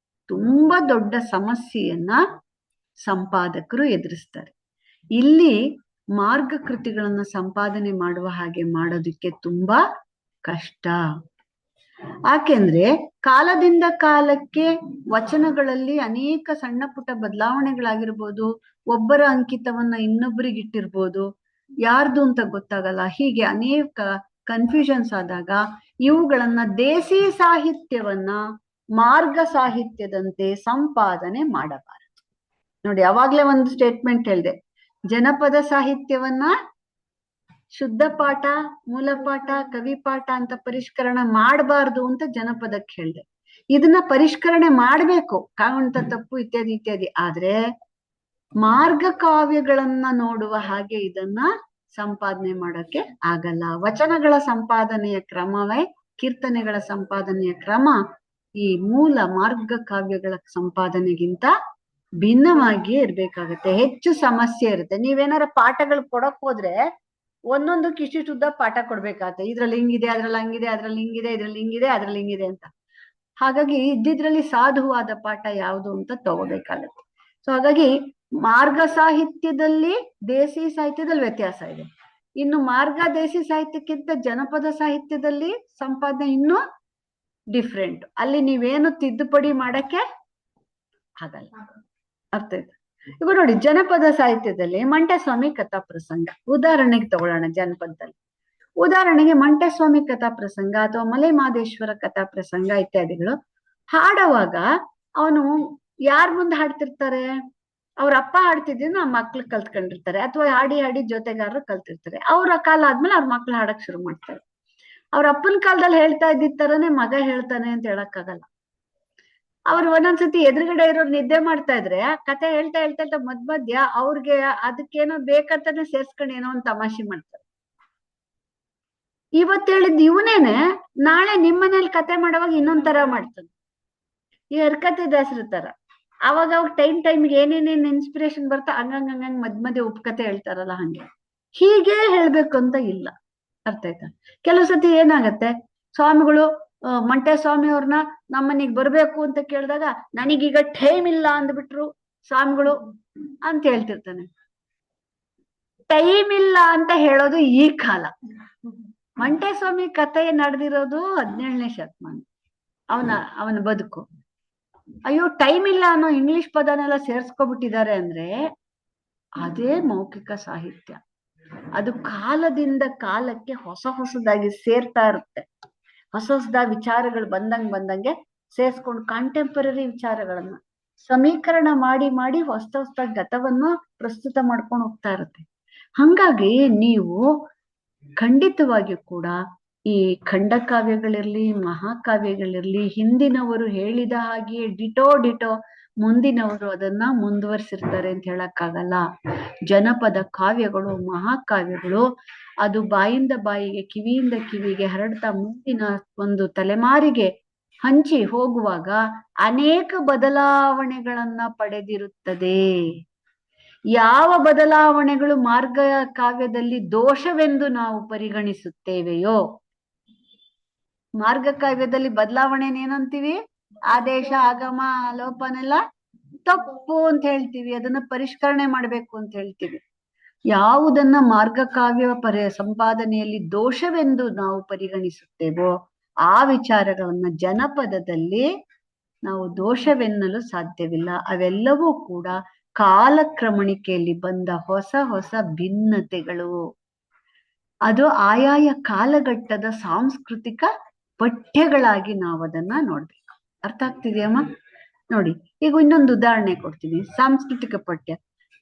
ತುಂಬಾ ದೊಡ್ಡ ಸಮಸ್ಯೆಯನ್ನ ಸಂಪಾದಕರು ಎದುರಿಸ್ತಾರೆ. ಇಲ್ಲಿ ಮಾರ್ಗ ಕೃತಿಗಳನ್ನ ಸಂಪಾದನೆ ಮಾಡುವ ಹಾಗೆ ಮಾಡೋದಕ್ಕೆ ತುಂಬಾ ಕಷ್ಟ. ಯಾಕೆಂದ್ರೆ ಕಾಲದಿಂದ ಕಾಲಕ್ಕೆ ವಚನಗಳಲ್ಲಿ ಅನೇಕ ಸಣ್ಣ ಪುಟ್ಟ ಬದಲಾವಣೆಗಳಾಗಿರ್ಬೋದು, ಒಬ್ಬರ ಅಂಕಿತವನ್ನ ಇನ್ನೊಬ್ಬರಿಗಿಟ್ಟಿರ್ಬೋದು, ಯಾರ್ದು ಅಂತ ಗೊತ್ತಾಗಲ್ಲ. ಹೀಗೆ ಅನೇಕ ಕನ್ಫ್ಯೂಷನ್ಸ್ ಆದಾಗ ಇವುಗಳನ್ನ ದೇಸಿ ಸಾಹಿತ್ಯವನ್ನ ಮಾರ್ಗ ಸಾಹಿತ್ಯದಂತೆ ಸಂಪಾದನೆ ಮಾಡಬಾರದು. ನೋಡಿ, ಅವಾಗ್ಲೇ ಒಂದು ಸ್ಟೇಟ್ಮೆಂಟ್ ಹೇಳಿದೆ, ಜನಪದ ಸಾಹಿತ್ಯವನ್ನ ಶುದ್ಧ ಪಾಠ, ಮೂಲ ಪಾಠ, ಕವಿ ಪಾಠ ಅಂತ ಪರಿಷ್ಕರಣೆ ಮಾಡಬಾರ್ದು ಅಂತ ಜನಪದಕ್ಕೆ ಹೇಳ್ದೆ. ಇದನ್ನ ಪರಿಷ್ಕರಣೆ ಮಾಡ್ಬೇಕು, ಕಾವಂತ ತಪ್ಪು ಇತ್ಯಾದಿ ಇತ್ಯಾದಿ. ಆದ್ರೆ ಮಾರ್ಗ ಕಾವ್ಯಗಳನ್ನ ನೋಡುವ ಹಾಗೆ ಇದನ್ನ ಸಂಪಾದನೆ ಮಾಡೋಕೆ ಆಗಲ್ಲ. ವಚನಗಳ ಸಂಪಾದನೆಯ ಕ್ರಮವೇ ಕೀರ್ತನೆಗಳ ಸಂಪಾದನೆಯ ಕ್ರಮ ಈ ಮೂಲ ಮಾರ್ಗ ಕಾವ್ಯಗಳ ಸಂಪಾದನೆಗಿಂತ ಭಿನ್ನವಾಗಿಯೇ ಇರ್ಬೇಕಾಗತ್ತೆ. ಹೆಚ್ಚು ಸಮಸ್ಯೆ ಇರುತ್ತೆ. ನೀವೇನಾರ ಪಾಠಗಳು ಕೊಡಕ್ ಹೋದ್ರೆ ಒಂದೊಂದಕ್ಕೆ ಇಷ್ಟಿಷ್ಟು ಉದ್ದ ಪಾಠ ಕೊಡ್ಬೇಕಾಗತ್ತೆ. ಇದ್ರಲ್ಲಿ ಹಿಂಗಿದೆ, ಅದ್ರಲ್ಲಿ ಹಂಗಿದೆ, ಅದ್ರಲ್ಲಿ ಹಿಂಗಿದೆ, ಇದ್ರಲ್ಲಿ ಹಿಂಗಿದೆ, ಅದ್ರಲ್ಲಿ ಹಿಂಗಿದೆ ಅಂತ. ಹಾಗಾಗಿ ಇದ್ದಿದ್ರಲ್ಲಿ ಸಾಧುವಾದ ಪಾಠ ಯಾವುದು ಅಂತ ತಗೋಬೇಕಾಗತ್ತೆ. ಸೊ ಹಾಗಾಗಿ ಮಾರ್ಗ ಸಾಹಿತ್ಯದಲ್ಲಿ, ದೇಸಿ ಸಾಹಿತ್ಯದಲ್ಲಿ ವ್ಯತ್ಯಾಸ ಇದೆ. ಇನ್ನು ಮಾರ್ಗ ದೇಸಿ ಸಾಹಿತ್ಯಕ್ಕಿಂತ ಜನಪದ ಸಾಹಿತ್ಯದಲ್ಲಿ ಸಂಪಾದನೆ ಇನ್ನೂ ಡಿಫ್ರೆಂಟ್. ಅಲ್ಲಿ ನೀವೇನು ತಿದ್ದುಪಡಿ ಮಾಡಕ್ಕೆ ಆಗಲ್ಲ. ಅರ್ಥ ಆಯ್ತು? ಈಗ ನೋಡಿ, ಜನಪದ ಸಾಹಿತ್ಯದಲ್ಲಿ ಮಂಟೇಸ್ವಾಮಿ ಕಥಾ ಪ್ರಸಂಗ ಉದಾಹರಣೆಗೆ ತಗೊಳ್ಳೋಣ. ಜನಪದದಲ್ಲಿ ಉದಾಹರಣೆಗೆ ಮಂಟೇಸ್ವಾಮಿ ಕಥಾ ಪ್ರಸಂಗ ಅಥವಾ ಮಲೆ ಮಹದೇಶ್ವರ ಕಥಾ ಪ್ರಸಂಗ ಇತ್ಯಾದಿಗಳು ಹಾಡುವಾಗ ಅವನು ಯಾರ ಮುಂದೆ ಹಾಡ್ತಿರ್ತಾರೆ? ಅವ್ರ ಅಪ್ಪ ಹಾಡ್ತಿದ್ದೀನಿ ಆ ಮಕ್ಳು ಕಲ್ತ್ಕೊಂಡಿರ್ತಾರೆ, ಅಥವಾ ಹಾಡಿ ಹಾಡಿ ಜೊತೆಗಾರರು ಕಲ್ತಿರ್ತಾರೆ. ಅವ್ರ ಕಾಲ ಆದ್ಮೇಲೆ ಅವ್ರ ಮಕ್ಳು ಹಾಡಕ್ ಶುರು ಮಾಡ್ತಾರೆ. ಅವ್ರ ಅಪ್ಪನ ಕಾಲದಲ್ಲಿ ಹೇಳ್ತಾ ಇದ್ದಿದ್ ತರನೇ ಮಗ ಹೇಳ್ತಾನೆ ಅಂತ ಹೇಳಕ್ಕಾಗಲ್ಲ. ಅವ್ರು ಒಂದೊಂದ್ಸತಿ ಎದುರುಗಡೆ ಇರೋರು ನಿದ್ದೆ ಮಾಡ್ತಾ ಇದ್ರೆ ಕತೆ ಹೇಳ್ತಾ ಹೇಳ್ತಾ ಹೇಳ್ತಾ ಮಧ್ಯ ಅವ್ರಿಗೆ ಅದಕ್ಕೇನೋ ಬೇಕಂತಾನೆ ಸೇರ್ಸ್ಕೊಂಡು ಏನೋ ಒಂದು ತಮಾಷೆ ಮಾಡ್ತಾರೆ. ಇವತ್ತು ಹೇಳಿದ್ ಇವನೇನೆ ನಾಳೆ ನಿಮ್ಮನೇಲಿ ಕತೆ ಮಾಡುವಾಗ ಇನ್ನೊಂದ್ ತರ ಮಾಡ್ತಾನೆ. ಈ ಹರ್ಕತೆ ದಾಸರ ತರ ಅವಾಗ ಟೈಮ್ಗೆ ಏನೇನೇನ್ ಇನ್ಸ್ಪಿರೇಷನ್ ಬರ್ತಾ ಹಂಗಂಗ್ ಮಧ್ಯ ಉಪಕತೆ ಹೇಳ್ತಾರಲ್ಲ ಹಂಗೆ. ಹೀಗೆ ಹೇಳ್ಬೇಕು ಅಂತ ಇಲ್ಲ. ಅರ್ಥ ಆಯ್ತಾ? ಕೆಲವು ಸತಿ ಏನಾಗತ್ತೆ, ಸ್ವಾಮಿಗಳು ಮಂಟೆ ಸ್ವಾಮಿ ಅವ್ರನ್ನ ನಮ್ಮನಿಗ್ ಬರ್ಬೇಕು ಅಂತ ಕೇಳಿದಾಗ ನನಗೀಗ ಟೈಮ್ ಇಲ್ಲ ಅಂದ್ಬಿಟ್ರು ಸ್ವಾಮಿಗಳು ಅಂತ ಹೇಳ್ತಿರ್ತಾನೆ. ಟೈಮ್ ಇಲ್ಲ ಅಂತ ಹೇಳೋದು ಈ ಕಾಲ. ಮಂಟೆ ಸ್ವಾಮಿ ಕಥೆ ನಡೆದಿರೋದು 17ನೇ ಶತಮಾನ. ಅವನ ಬದುಕು. ಅಯ್ಯೋ ಟೈಮ್ ಇಲ್ಲ ಅನ್ನೋ ಇಂಗ್ಲಿಷ್ ಪದನೆಲ್ಲ ಸೇರ್ಸ್ಕೊಬಿಟ್ಟಿದ್ದಾರೆ ಅಂದ್ರೆ ಅದೇ ಮೌಖಿಕ ಸಾಹಿತ್ಯ. ಅದು ಕಾಲದಿಂದ ಕಾಲಕ್ಕೆ ಹೊಸದಾಗಿ ಸೇರ್ತಾ ಇರುತ್ತೆ. ಹೊಸದಾಗಿ ವಿಚಾರಗಳು ಬಂದಂಗೆ ಸೇರ್ಸ್ಕೊಂಡು ಕಾಂಟೆಂಪರರಿ ವಿಚಾರಗಳನ್ನ ಸಮೀಕರಣ ಮಾಡಿ ಹೊಸದಾಗಿ ಗತವನ್ನು ಪ್ರಸ್ತುತ ಮಾಡ್ಕೊಂಡು ಹೋಗ್ತಾ ಇರುತ್ತೆ. ಹಂಗಾಗಿ ನೀವು ಖಂಡಿತವಾಗಿಯೂ ಕೂಡ ಈ ಖಂಡಕಾವ್ಯಗಳಿರ್ಲಿ, ಮಹಾಕಾವ್ಯಗಳಿರ್ಲಿ, ಹಿಂದಿನವರು ಹೇಳಿದ ಹಾಗೆಯೇ ಡಿಟೋ ಮುಂದಿನವರು ಅದನ್ನ ಮುಂದುವರಿಸಿರ್ತಾರೆ ಅಂತ ಹೇಳಕ್ಕಾಗಲ್ಲ. ಜನಪದ ಕಾವ್ಯಗಳು, ಮಹಾಕಾವ್ಯಗಳು ಅದು ಬಾಯಿಂದ ಬಾಯಿಗೆ, ಕಿವಿಯಿಂದ ಕಿವಿಗೆ ಹರಡ್ತಾ ಮುಂದಿನ ಒಂದು ತಲೆಮಾರಿಗೆ ಹಂಚಿ ಹೋಗುವಾಗ ಅನೇಕ ಬದಲಾವಣೆಗಳನ್ನ ಪಡೆದಿರುತ್ತದೆ. ಯಾವ ಬದಲಾವಣೆಗಳು ಮಾರ್ಗ ಕಾವ್ಯದಲ್ಲಿ ದೋಷವೆಂದು ನಾವು ಪರಿಗಣಿಸುತ್ತೇವೆಯೋ, ಮಾರ್ಗ ಕಾವ್ಯದಲ್ಲಿ ಬದಲಾವಣೆ ಏನಂತೀವಿ? ಆದೇಶ, ಆಗಮ, ಲೋಪನೆಲ್ಲ ತಪ್ಪು ಅಂತ ಹೇಳ್ತೀವಿ. ಅದನ್ನ ಪರಿಷ್ಕರಣೆ ಮಾಡ್ಬೇಕು ಅಂತ ಹೇಳ್ತೀವಿ. ಯಾವುದನ್ನ ಮಾರ್ಗ ಕಾವ್ಯ ಸಂಪಾದನೆಯಲ್ಲಿ ದೋಷವೆಂದು ನಾವು ಪರಿಗಣಿಸುತ್ತೇವೋ ಆ ವಿಚಾರಗಳನ್ನ ಜನಪದದಲ್ಲಿ ನಾವು ದೋಷವೆನ್ನಲು ಸಾಧ್ಯವಿಲ್ಲ. ಅವೆಲ್ಲವೂ ಕೂಡ ಕಾಲಕ್ರಮಣಿಕೆಯಲ್ಲಿ ಬಂದ ಹೊಸ ಭಿನ್ನತೆಗಳು. ಅದು ಆಯಾಯ ಕಾಲಘಟ್ಟದ ಸಾಂಸ್ಕೃತಿಕ ಪಠ್ಯಗಳಾಗಿ ನಾವು ಅದನ್ನ ನೋಡ್ಬೇಕು. ಅರ್ಥ ಆಗ್ತಿದೆಯಮ್ಮ? ನೋಡಿ, ಈಗ ಇನ್ನೊಂದು ಉದಾಹರಣೆ ಕೊಡ್ತೀನಿ. ಸಾಂಸ್ಕೃತಿಕ ಪಠ್ಯ.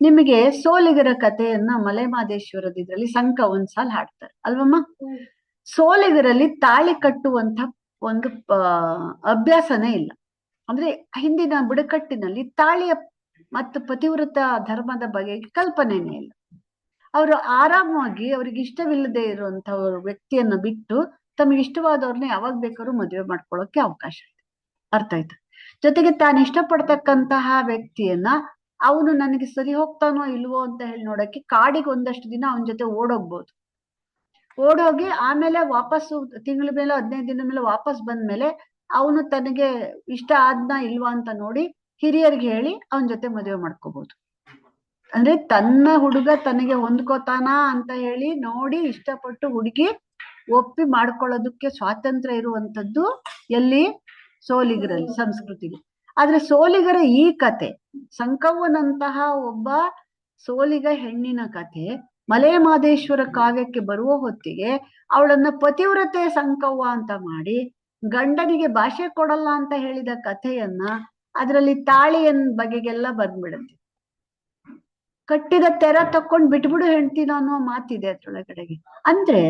ನಿಮಗೆ ಸೋಲಿಗರ ಕಥೆಯನ್ನ ಮಲೆ ಮಹದೇಶ್ವರದ ಇದ್ರಲ್ಲಿ ಸಂಕ ಒಂದ್ಸಲ ಹಾಡ್ತಾರೆ ಅಲ್ವಮ್ಮ? ಸೋಲಿಗರಲ್ಲಿ ತಾಳಿ ಕಟ್ಟುವಂತ ಒಂದು ಅಭ್ಯಾಸನೇ ಇಲ್ಲ. ಅಂದ್ರೆ ಹಿಂದಿನ ಬುಡಕಟ್ಟಿನಲ್ಲಿ ತಾಳಿಯ ಮತ್ತು ಪತಿವ್ರತ ಧರ್ಮದ ಬಗ್ಗೆ ಕಲ್ಪನೆನೇ ಇಲ್ಲ. ಅವರು ಆರಾಮವಾಗಿ ಅವ್ರಿಗೆ ಇಷ್ಟವಿಲ್ಲದೆ ಇರುವಂತ ವ್ಯಕ್ತಿಯನ್ನ ಬಿಟ್ಟು ತಮಗೆ ಇಷ್ಟವಾದವ್ರನ್ನ ಯಾವಾಗ ಬೇಕಾದ್ರೂ ಮದುವೆ ಮಾಡ್ಕೊಳ್ಳೋಕೆ ಅವಕಾಶ ಇದೆ. ಅರ್ಥ ಆಯ್ತಾ? ಜೊತೆಗೆ ತಾನು ಇಷ್ಟಪಡ್ತಕ್ಕಂತಹ ವ್ಯಕ್ತಿಯನ್ನ ಅವನು ನನಗೆ ಸರಿ ಹೋಗ್ತಾನೋ ಇಲ್ವೋ ಅಂತ ಹೇಳಿ ನೋಡಕ್ಕೆ ಕಾಡಿಗೆ ಒಂದಷ್ಟು ದಿನ ಅವನ ಜೊತೆ ಓಡೋಗ್ಬೋದು. ಓಡೋಗಿ ಆಮೇಲೆ ವಾಪಸ್ಸು ತಿಂಗಳ ಮೇಲೆ 15 ದಿನ ಮೇಲೆ ವಾಪಸ್ ಬಂದ್ಮೇಲೆ ಅವನು ತನಗೆ ಇಷ್ಟ ಆದ್ನ ಇಲ್ವಾ ಅಂತ ನೋಡಿ ಹಿರಿಯರಿಗೆ ಹೇಳಿ ಅವನ ಜೊತೆ ಮದುವೆ ಮಾಡ್ಕೋಬಹುದು. ಅಂದ್ರೆ ತನ್ನ ಹುಡುಗ ತನಗೆ ಹೊಂದ್ಕೋತಾನ ಅಂತ ಹೇಳಿ ನೋಡಿ ಇಷ್ಟಪಟ್ಟು ಹುಡುಗಿ ಒಪ್ಪಿ ಮಾಡ್ಕೊಳ್ಳೋದಕ್ಕೆ ಸ್ವಾತಂತ್ರ್ಯ ಇರುವಂತದ್ದು ಎಲ್ಲಿ? ಸೋಲಿಗರಲ್ಲಿ, ಸಂಸ್ಕೃತಿಗೆ. ಆದ್ರೆ ಸೋಲಿಗರ ಈ ಕತೆ, ಸಂಕವ್ವನಂತಹ ಒಬ್ಬ ಸೋಲಿಗ ಹೆಣ್ಣಿನ ಕತೆ ಮಲೆ ಮಹದೇಶ್ವರ ಕಾವ್ಯಕ್ಕೆ ಬರುವ ಹೊತ್ತಿಗೆ ಅವಳನ್ನ ಪತಿವ್ರತೆ ಸಂಕವ್ವ ಅಂತ ಮಾಡಿ ಗಂಡನಿಗೆ ಭಾಷೆ ಕೊಡಲ್ಲ ಅಂತ ಹೇಳಿದ ಕಥೆಯನ್ನ ಅದರಲ್ಲಿ ತಾಳಿಯನ್ ಬಗೆಗೆಲ್ಲ ಬಂದ್ಬಿಡುತ್ತೆ. ಕಟ್ಟಿದ ತೆರ ತಕೊಂಡ್ ಬಿಟ್ಬಿಡು ಹೆಂಡ್ತಿನ ಅನ್ನೋ ಮಾತಿದೆ ಅದ್ರೊಳಗಡೆಗೆ. ಅಂದ್ರೆ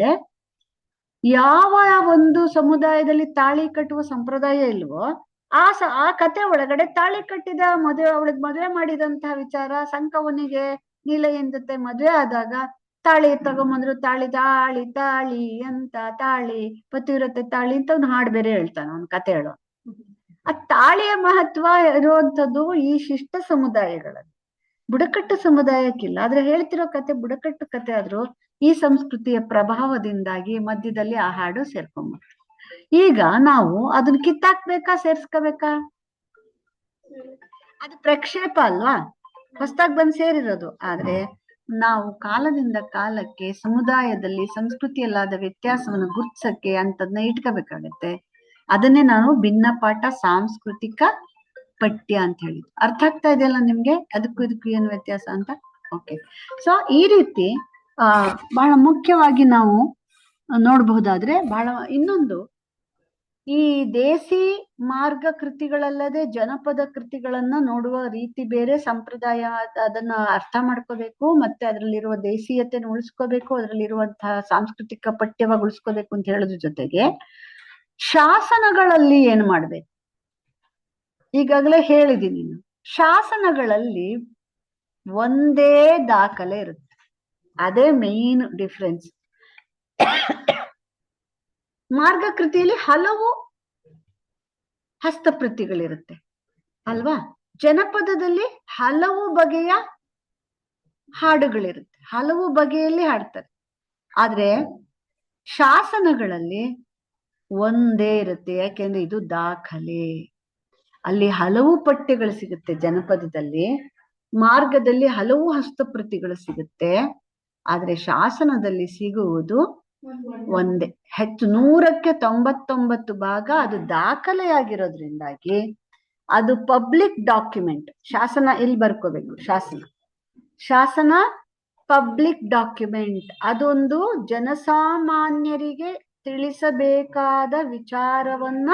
ಯಾವ ಒಂದು ಸಮುದಾಯದಲ್ಲಿ ತಾಳಿ ಕಟ್ಟುವ ಸಂಪ್ರದಾಯ ಇಲ್ವೋ ಆ ಕತೆ ಒಳಗಡೆ ತಾಳಿ ಕಟ್ಟಿದ ಅವಳಿಗೆ ಮದುವೆ ಮಾಡಿದಂತಹ ವಿಚಾರ, ಸಂಕವನಿಗೆ ನೀಲೆಯಂದತೆ ಮದುವೆ ಆದಾಗ ತಾಳಿ ತಗೊಂಬಂದ್ರು, ತಾಳಿ ತಾಳಿ ತಾಳಿ ಅಂತ ತಾಳಿ ಪತಿವ್ರತೆ ತಾಳಿ ಅಂತ ಒಂದು ಹಾಡು ಬೇರೆ ಹೇಳ್ತಾನೆ ಅವ್ನು ಕತೆ ಹೇಳೋ. ಆ ತಾಳಿಯ ಮಹತ್ವ ಇರುವಂತದ್ದು ಈ ಶಿಷ್ಟ ಸಮುದಾಯಗಳಲ್ಲಿ, ಬುಡಕಟ್ಟು ಸಮುದಾಯಕ್ಕಿಲ್ಲ. ಆದ್ರೆ ಹೇಳ್ತಿರೋ ಕತೆ ಬುಡಕಟ್ಟು ಕತೆ ಆದ್ರೂ ಈ ಸಂಸ್ಕೃತಿಯ ಪ್ರಭಾವದಿಂದಾಗಿ ಮಧ್ಯದಲ್ಲಿ ಆ ಹಾಡು ಸೇರ್ಕೊಂಬ. ಈಗ ನಾವು ಅದನ್ನ ಕಿತ್ತಾಕ್ಬೇಕಾ ಸೇರ್ಸ್ಕೋಬೇಕಾ? ಅದು ಪ್ರಕ್ಷೇಪ ಅಲ್ವಾ, ಹೊಸದಾಗಿ ಬಂದ್ ಸೇರಿರೋದು. ಆದ್ರೆ ನಾವು ಕಾಲದಿಂದ ಕಾಲಕ್ಕೆ ಸಮುದಾಯದಲ್ಲಿ ಸಂಸ್ಕೃತಿಯಲ್ಲಾದ ವ್ಯತ್ಯಾಸವನ್ನು ಗುರ್ತಿಸಕ್ಕೆ ಅಂತದ್ನ ಇಟ್ಕೋಬೇಕಾಗತ್ತೆ. ಅದನ್ನೇ ನಾನು ಭಿನ್ನ ಪಾಠ ಸಾಂಸ್ಕೃತಿಕ ಪಠ್ಯ ಅಂತ ಹೇಳಿದ್ದು. ಅರ್ಥ ಆಗ್ತಾ ಇದೆಯಲ್ಲ ನಿಮ್ಗೆ ಅದಕ್ಕೂ ಇದಕ್ಕೂ ಏನು ವ್ಯತ್ಯಾಸ ಅಂತ? ಓಕೆ. ಸೊ ಈ ರೀತಿ ಬಹಳ ಮುಖ್ಯವಾಗಿ ನಾವು ನೋಡಬಹುದಾದ್ರೆ ಇನ್ನೊಂದು, ಈ ದೇಸಿ ಮಾರ್ಗ ಕೃತಿಗಳಲ್ಲದೆ ಜನಪದ ಕೃತಿಗಳನ್ನ ನೋಡುವ ರೀತಿ ಬೇರೆ, ಸಂಪ್ರದಾಯ ಅದನ್ನ ಅರ್ಥ ಮಾಡ್ಕೋಬೇಕು, ಮತ್ತೆ ಅದರಲ್ಲಿರುವ ದೇಸೀಯತೆನ ಉಳಿಸ್ಕೋಬೇಕು, ಅದರಲ್ಲಿರುವಂತಹ ಸಾಂಸ್ಕೃತಿಕ ಪಠ್ಯವಾಗಿ ಉಳಿಸ್ಕೋಬೇಕು ಅಂತ ಹೇಳೋದ್ರ ಜೊತೆಗೆ ಶಾಸನಗಳಲ್ಲಿ ಏನ್ ಮಾಡ್ಬೇಕು? ಈಗಾಗಲೇ ಹೇಳಿದೀನಿ, ಶಾಸನಗಳಲ್ಲಿ ಒಂದೇ ದಾಖಲೆ ಇರುತ್ತೆ, ಅದೇ ಮೇನ್ ಡಿಫ್ರೆನ್ಸ್. ಮಾರ್ಗಕೃತಿಯಲ್ಲಿ ಹಲವು ಹಸ್ತಪ್ರತಿಗಳಿರುತ್ತೆ ಅಲ್ವಾ? ಜನಪದದಲ್ಲಿ ಹಲವು ಬಗೆಯ ಹಾಡುಗಳಿರುತ್ತೆ, ಹಲವು ಬಗೆಯಲ್ಲಿ ಹಾಡ್ತಾರೆ. ಆದ್ರೆ ಶಾಸನಗಳಲ್ಲಿ ಒಂದೇ ಇರುತ್ತೆ, ಯಾಕೆಂದ್ರೆ ಇದು ದಾಖಲೆ. ಅಲ್ಲಿ ಹಲವು ಪಠ್ಯಗಳು ಸಿಗುತ್ತೆ ಜನಪದದಲ್ಲಿ, ಮಾರ್ಗದಲ್ಲಿ ಹಲವು ಹಸ್ತಪ್ರತಿಗಳು ಸಿಗುತ್ತೆ. ಆದ್ರೆ ಶಾಸನದಲ್ಲಿ ಸಿಗುವುದು ಒಂದೇ. ಹೆಚ್ಚು 100ಕ್ಕೆ 99 ಭಾಗ ಅದು ದಾಖಲೆಯಾಗಿರೋದ್ರಿಂದಾಗಿ ಅದು ಪಬ್ಲಿಕ್ ಡಾಕ್ಯುಮೆಂಟ್. ಶಾಸನ ಇಲ್ಲಿ ಬರ್ಕೋಬೇಕು, ಶಾಸನ ಪಬ್ಲಿಕ್ ಡಾಕ್ಯುಮೆಂಟ್. ಅದೊಂದು ಜನಸಾಮಾನ್ಯರಿಗೆ ತಿಳಿಸಬೇಕಾದ ವಿಚಾರವನ್ನ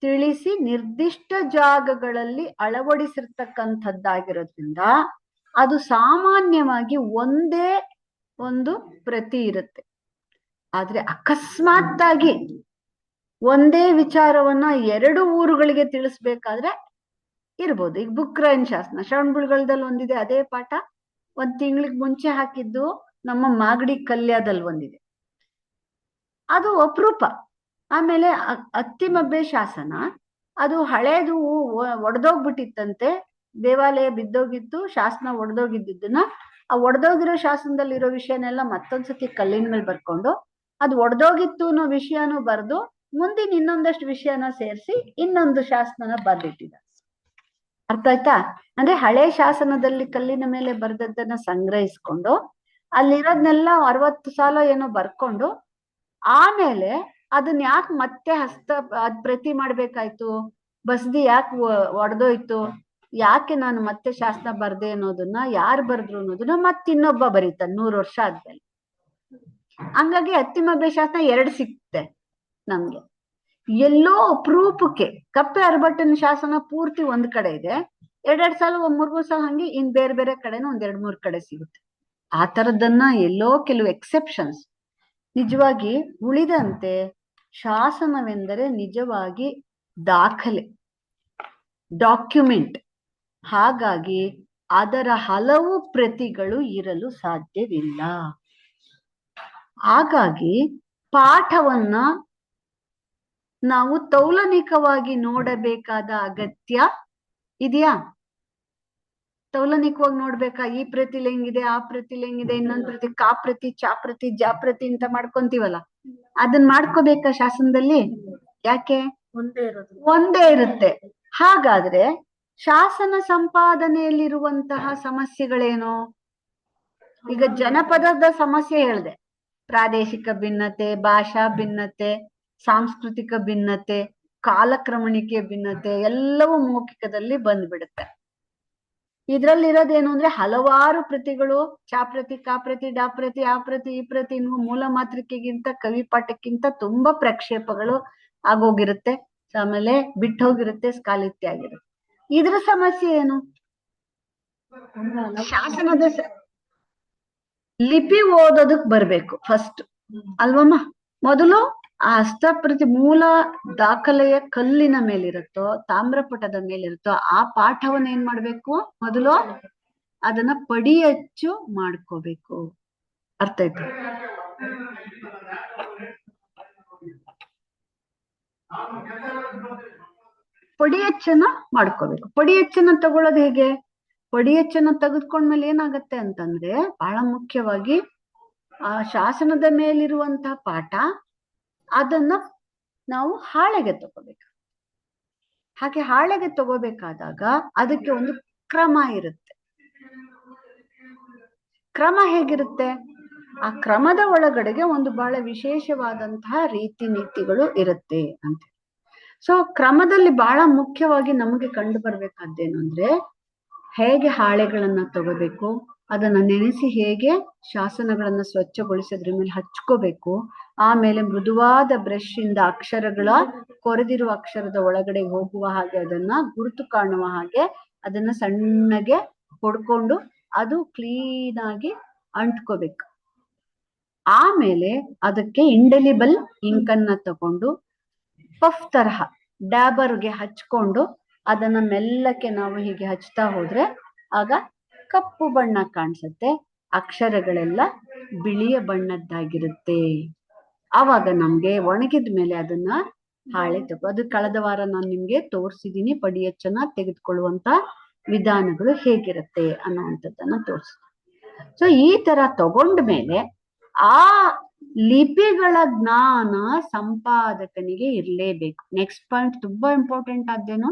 ತಿಳಿಸಿ ನಿರ್ದಿಷ್ಟ ಜಾಗಗಳಲ್ಲಿ ಅಳವಡಿಸಿರ್ತಕ್ಕಂಥದ್ದಾಗಿರೋದ್ರಿಂದ ಅದು ಸಾಮಾನ್ಯವಾಗಿ ಒಂದೇ ಒಂದು ಪ್ರತಿ ಇರುತ್ತೆ. ಆದ್ರೆ ಅಕಸ್ಮಾತ್ತಾಗಿ ಒಂದೇ ವಿಚಾರವನ್ನ 2 ಊರುಗಳಿಗೆ ತಿಳಿಸ್ಬೇಕಾದ್ರೆ ಇರ್ಬೋದು. ಈಗ ಬುಕ್ರಾಯನ್ ಶಾಸನ ಶ್ರವಣಬೆಳಗೊಳದಲ್ಲಿ ಒಂದಿದೆ, ಅದೇ ಪಾಠ 1 ತಿಂಗಳಿಗೆ ಮುಂಚೆ ಹಾಕಿದ್ದು ನಮ್ಮ ಮಾಗಡಿ ಕಲ್ಯಾದಲ್ಲಿ ಒಂದಿದೆ, ಅದು ಅಪರೂಪ. ಆಮೇಲೆ ಅತ್ತಿಮಬ್ಬೆ ಶಾಸನ, ಅದು ಹಳೇದು ಒಡೆದೋಗ್ಬಿಟ್ಟಿತ್ತಂತೆ, ದೇವಾಲಯ ಬಿದ್ದೋಗಿತ್ತು, ಶಾಸನ ಒಡೆದೋಗಿದ್ದನ್ನ ಆ ಒಡೆದೋಗಿರೋ ಶಾಸನದಲ್ಲಿರೋ ವಿಷಯನೆಲ್ಲ ಮತ್ತೊಂದ್ಸತಿ ಕಲ್ಲಿನ ಮೇಲೆ ಬರ್ಕೊಂಡು ಅದು ಒಡೆದೋಗಿತ್ತು ಅನ್ನೋ ವಿಷಯನೂ ಬರೆದು ಮುಂದಿನ ಇನ್ನೊಂದಷ್ಟು ವಿಷಯನ ಸೇರಿಸಿ ಇನ್ನೊಂದು ಶಾಸನ ಬರ್ದಿಟ್ಟಿದ. ಅರ್ಥ ಆಯ್ತಾ? ಅಂದ್ರೆ ಹಳೆ ಶಾಸನದಲ್ಲಿ ಕಲ್ಲಿನ ಮೇಲೆ ಬರ್ದದ್ದನ್ನ ಸಂಗ್ರಹಿಸ್ಕೊಂಡು ಅಲ್ಲಿರೋದ್ನೆಲ್ಲ 60 ಸಾಲ ಏನೋ ಬರ್ಕೊಂಡು ಆಮೇಲೆ ಅದನ್ನ ಯಾಕೆ ಮತ್ತೆ ಪ್ರತಿ ಮಾಡ್ಬೇಕಾಯ್ತು, ಬಸ್ದಿ ಯಾಕೆ ಒಡೆದೋಯ್ತು, ಯಾಕೆ ನಾನು ಮತ್ತೆ ಶಾಸನ ಬರ್ದೆ ಅನ್ನೋದನ್ನ, ಯಾರು ಬರ್ದ್ರು ಅನ್ನೋದನ್ನ ಮತ್ತಿನ್ನೊಬ್ಬ ಬರೀತಾನೆ 100 ವರ್ಷ ಆದ್ಮೇಲೆ. ಹಂಗಾಗಿ ಅತ್ತಿಮಬ್ಬೆ ಶಾಸನ 2 ಸಿಕ್ತೆ ನಮ್ಗೆ. ಎಲ್ಲೋ ಅಪರೂಪಕ್ಕೆ ಕಪ್ಪೆ ಅರಬಟ್ಟನ ಶಾಸನ ಪೂರ್ತಿ ಒಂದ್ ಕಡೆ ಇದೆ, 2 ಸಲ 3 ಸಲ ಹಂಗೆ ಇನ್ ಬೇರೆ ಬೇರೆ ಕಡೆನೂ 2-3 ಕಡೆ ಸಿಗುತ್ತೆ. ಆ ತರದನ್ನ ಎಲ್ಲೋ ಕೆಲವು ಎಕ್ಸೆಪ್ಷನ್ಸ್. ನಿಜವಾಗಿ ಉಳಿದಂತೆ ಶಾಸನವೆಂದರೆ ನಿಜವಾಗಿ ದಾಖಲೆ, ಡಾಕ್ಯುಮೆಂಟ್. ಹಾಗಾಗಿ ಅದರ ಹಲವು ಪ್ರತಿಗಳು ಇರಲು ಸಾಧ್ಯವಿಲ್ಲ. ಹಾಗಾಗಿ ಪಾಠವನ್ನ ನಾವು ತೌಲನಿಕವಾಗಿ ನೋಡಬೇಕಾದ ಅಗತ್ಯ ಇದೆಯಾ? ತೌಲನಿಕವಾಗಿ ನೋಡ್ಬೇಕಾ? ಈ ಪ್ರತಿಲಿ ಹೆಂಗಿದೆ, ಆ ಪ್ರತಿಲಿ ಹೆಂಗಿದೆ, ಇನ್ನೊಂದ್ ಪ್ರತಿ ಕಾಪ್ರತಿ ಚಾಪ್ರತಿ ಜಾಪ್ರತಿ ಅಂತ ಮಾಡ್ಕೊಂತೀವಲ್ಲ, ಅದನ್ನ ಮಾಡ್ಕೋಬೇಕಾ ಶಾಸನದಲ್ಲಿ? ಯಾಕೆ? ಒಂದೇ ಇರುತ್ತೆ. ಹಾಗಾದ್ರೆ ಶಾಸನ ಸಂಪಾದನೆಯಲ್ಲಿರುವಂತಹ ಸಮಸ್ಯೆಗಳೇನು? ಈಗ ಜನಪದದ ಸಮಸ್ಯೆ ಹೇಳಿದೆ, ಪ್ರಾದೇಶಿಕ ಭಿನ್ನತೆ, ಭಾಷಾ ಭಿನ್ನತೆ, ಸಾಂಸ್ಕೃತಿಕ ಭಿನ್ನತೆ, ಕಾಲಕ್ರಮಣಿಕೆ ಭಿನ್ನತೆ ಎಲ್ಲವೂ ಮೌಖಿಕದಲ್ಲಿ ಬಂದ್ಬಿಡುತ್ತೆ. ಇದ್ರಲ್ಲಿರೋದೇನು ಅಂದ್ರೆ ಹಲವಾರು ಪ್ರತಿಗಳು, ಚಾಪ್ರತಿ ಕಾಪ್ರತಿ ಡಾಪ್ರತಿ ಆ ಪ್ರತಿ ಈ ಪ್ರತಿ ಎನ್ನುವ ಮೂಲ ಮಾತೃಕೆಗಿಂತ ಕವಿ ಪಾಠಕ್ಕಿಂತ ತುಂಬಾ ಪ್ರಕ್ಷೇಪಗಳು ಆಗೋಗಿರುತ್ತೆ, ಆಮೇಲೆ ಬಿಟ್ಟು ಹೋಗಿರುತ್ತೆ, ಸ್ಕಾಲಿತ್ಯ ಆಗಿರುತ್ತೆ. ಇದ್ರ ಸಮಸ್ಯೆ ಏನು? ಶಾಸನದ ಲಿಪಿ ಓದೋದಕ್ ಬರ್ಬೇಕು ಫಸ್ಟ್ ಅಲ್ವಮ್ಮ. ಮೊದಲು ಆ ಹಸ್ತಪ್ರತಿ ಮೂಲ ದಾಖಲೆಯ ಕಲ್ಲಿನ ಮೇಲಿರುತ್ತೋ ತಾಮ್ರಪಟದ ಮೇಲಿರುತ್ತೋ ಆ ಪಾಠವನ್ನ ಏನ್ ಮಾಡ್ಬೇಕು, ಮೊದಲು ಅದನ್ನ ಪಡಿಯಚ್ಚು ಮಾಡ್ಕೋಬೇಕು. ಅರ್ಥ ಆಯ್ತು? ಪಡಿಯಚ್ಚನ್ನ ಮಾಡ್ಕೋಬೇಕು. ಪಡಿಯಚ್ಚನ್ನ ತಗೊಳ್ಳೋದು ಹೇಗೆ? ಪಡಿಯಚ್ಚನ್ನ ತೆಗೆದುಕೊಂಡ್ಮೇಲೆ ಏನಾಗತ್ತೆ ಅಂತಂದ್ರೆ, ಬಹಳ ಮುಖ್ಯವಾಗಿ ಆ ಶಾಸನದ ಮೇಲಿರುವಂತಹ ಪಾಠ ಅದನ್ನ ನಾವು ಹಾಳೆಗೆ ತಗೋಬೇಕು. ಹಾಗೆ ಹಾಳೆಗೆ ತಗೋಬೇಕಾದಾಗ ಅದಕ್ಕೆ ಒಂದು ಕ್ರಮ ಇರುತ್ತೆ. ಕ್ರಮ ಹೇಗಿರುತ್ತೆ? ಆ ಕ್ರಮದ ಒಳಗಡೆಗೆ ಒಂದು ಬಹಳ ವಿಶೇಷವಾದಂತಹ ರೀತಿ ನೀತಿಗಳು ಇರುತ್ತೆ ಅಂತ. ಸೊ ಕ್ರಮದಲ್ಲಿ ಬಹಳ ಮುಖ್ಯವಾಗಿ ನಮಗೆ ಕಂಡು ಬರ್ಬೇಕಾದ್ದೇನು ಅಂದ್ರೆ, ಹೇಗೆ ಹಾಳೆಗಳನ್ನ ತಗೋಬೇಕು, ಅದನ್ನ ನೆನೆಸಿ ಹೇಗೆ ಶಾಸನಗಳನ್ನ ಸ್ವಚ್ಛಗೊಳಿಸಿ ಅದ್ರ ಮೇಲೆ ಹಚ್ಕೋಬೇಕು, ಆಮೇಲೆ ಮೃದುವಾದ ಬ್ರಷ್ ಇಂದ ಅಕ್ಷರಗಳ ಕೊರೆದಿರುವ ಅಕ್ಷರದ ಒಳಗಡೆ ಹೋಗುವ ಹಾಗೆ ಅದನ್ನ ಗುರುತು ಕಾಣುವ ಹಾಗೆ ಅದನ್ನ ಸಣ್ಣಗೆ ಹೊಡ್ಕೊಂಡು ಅದು ಕ್ಲೀನ್ ಆಗಿ ಅಂಟ್ಕೋಬೇಕು. ಆಮೇಲೆ ಅದಕ್ಕೆ ಇಂಡೆಲಿಬಲ್ ಇಂಕನ್ನ ತಗೊಂಡು ಪಫ್ ತರಹ ಡ್ಯಾಬರ್ಗೆ ಹಚ್ಕೊಂಡು ಅದನ್ನ ಮೆಲ್ಲಕ್ಕೆ ನಾವು ಹೀಗೆ ಹಚ್ತಾ ಹೋದ್ರೆ ಆಗ ಕಪ್ಪು ಬಣ್ಣ ಕಾಣಿಸುತ್ತೆ, ಅಕ್ಷರಗಳೆಲ್ಲ ಬಿಳಿಯ ಬಣ್ಣದ್ದಾಗಿರುತ್ತೆ. ಆವಾಗ ನಮ್ಗೆ ಒಣಗಿದ ಮೇಲೆ ಅದನ್ನ ಹಾಳೆ ತಗೋ, ಅದು ಕಳೆದ ವಾರ ನಾನು ನಿಮ್ಗೆ ತೋರಿಸಿದೀನಿ ಪಡಿಯಚ್ಚನ್ನ ತೆಗೆದುಕೊಳ್ಳುವಂತ ವಿಧಾನಗಳು ಹೇಗಿರುತ್ತೆ ಅನ್ನುವಂಥದ್ದನ್ನ ತೋರಿಸ್ತೀನಿ. ಸೊ ಈ ತರ ತಗೊಂಡ ಮೇಲೆ ಆ ಲಿಪಿಗಳ ಜ್ಞಾನ ಸಂಪಾದಕನಿಗೆ ಇರ್ಲೇಬೇಕು. ನೆಕ್ಸ್ಟ್ ಪಾಯಿಂಟ್ ತುಂಬಾ ಇಂಪಾರ್ಟೆಂಟ್ ಆದ್ದೇನು,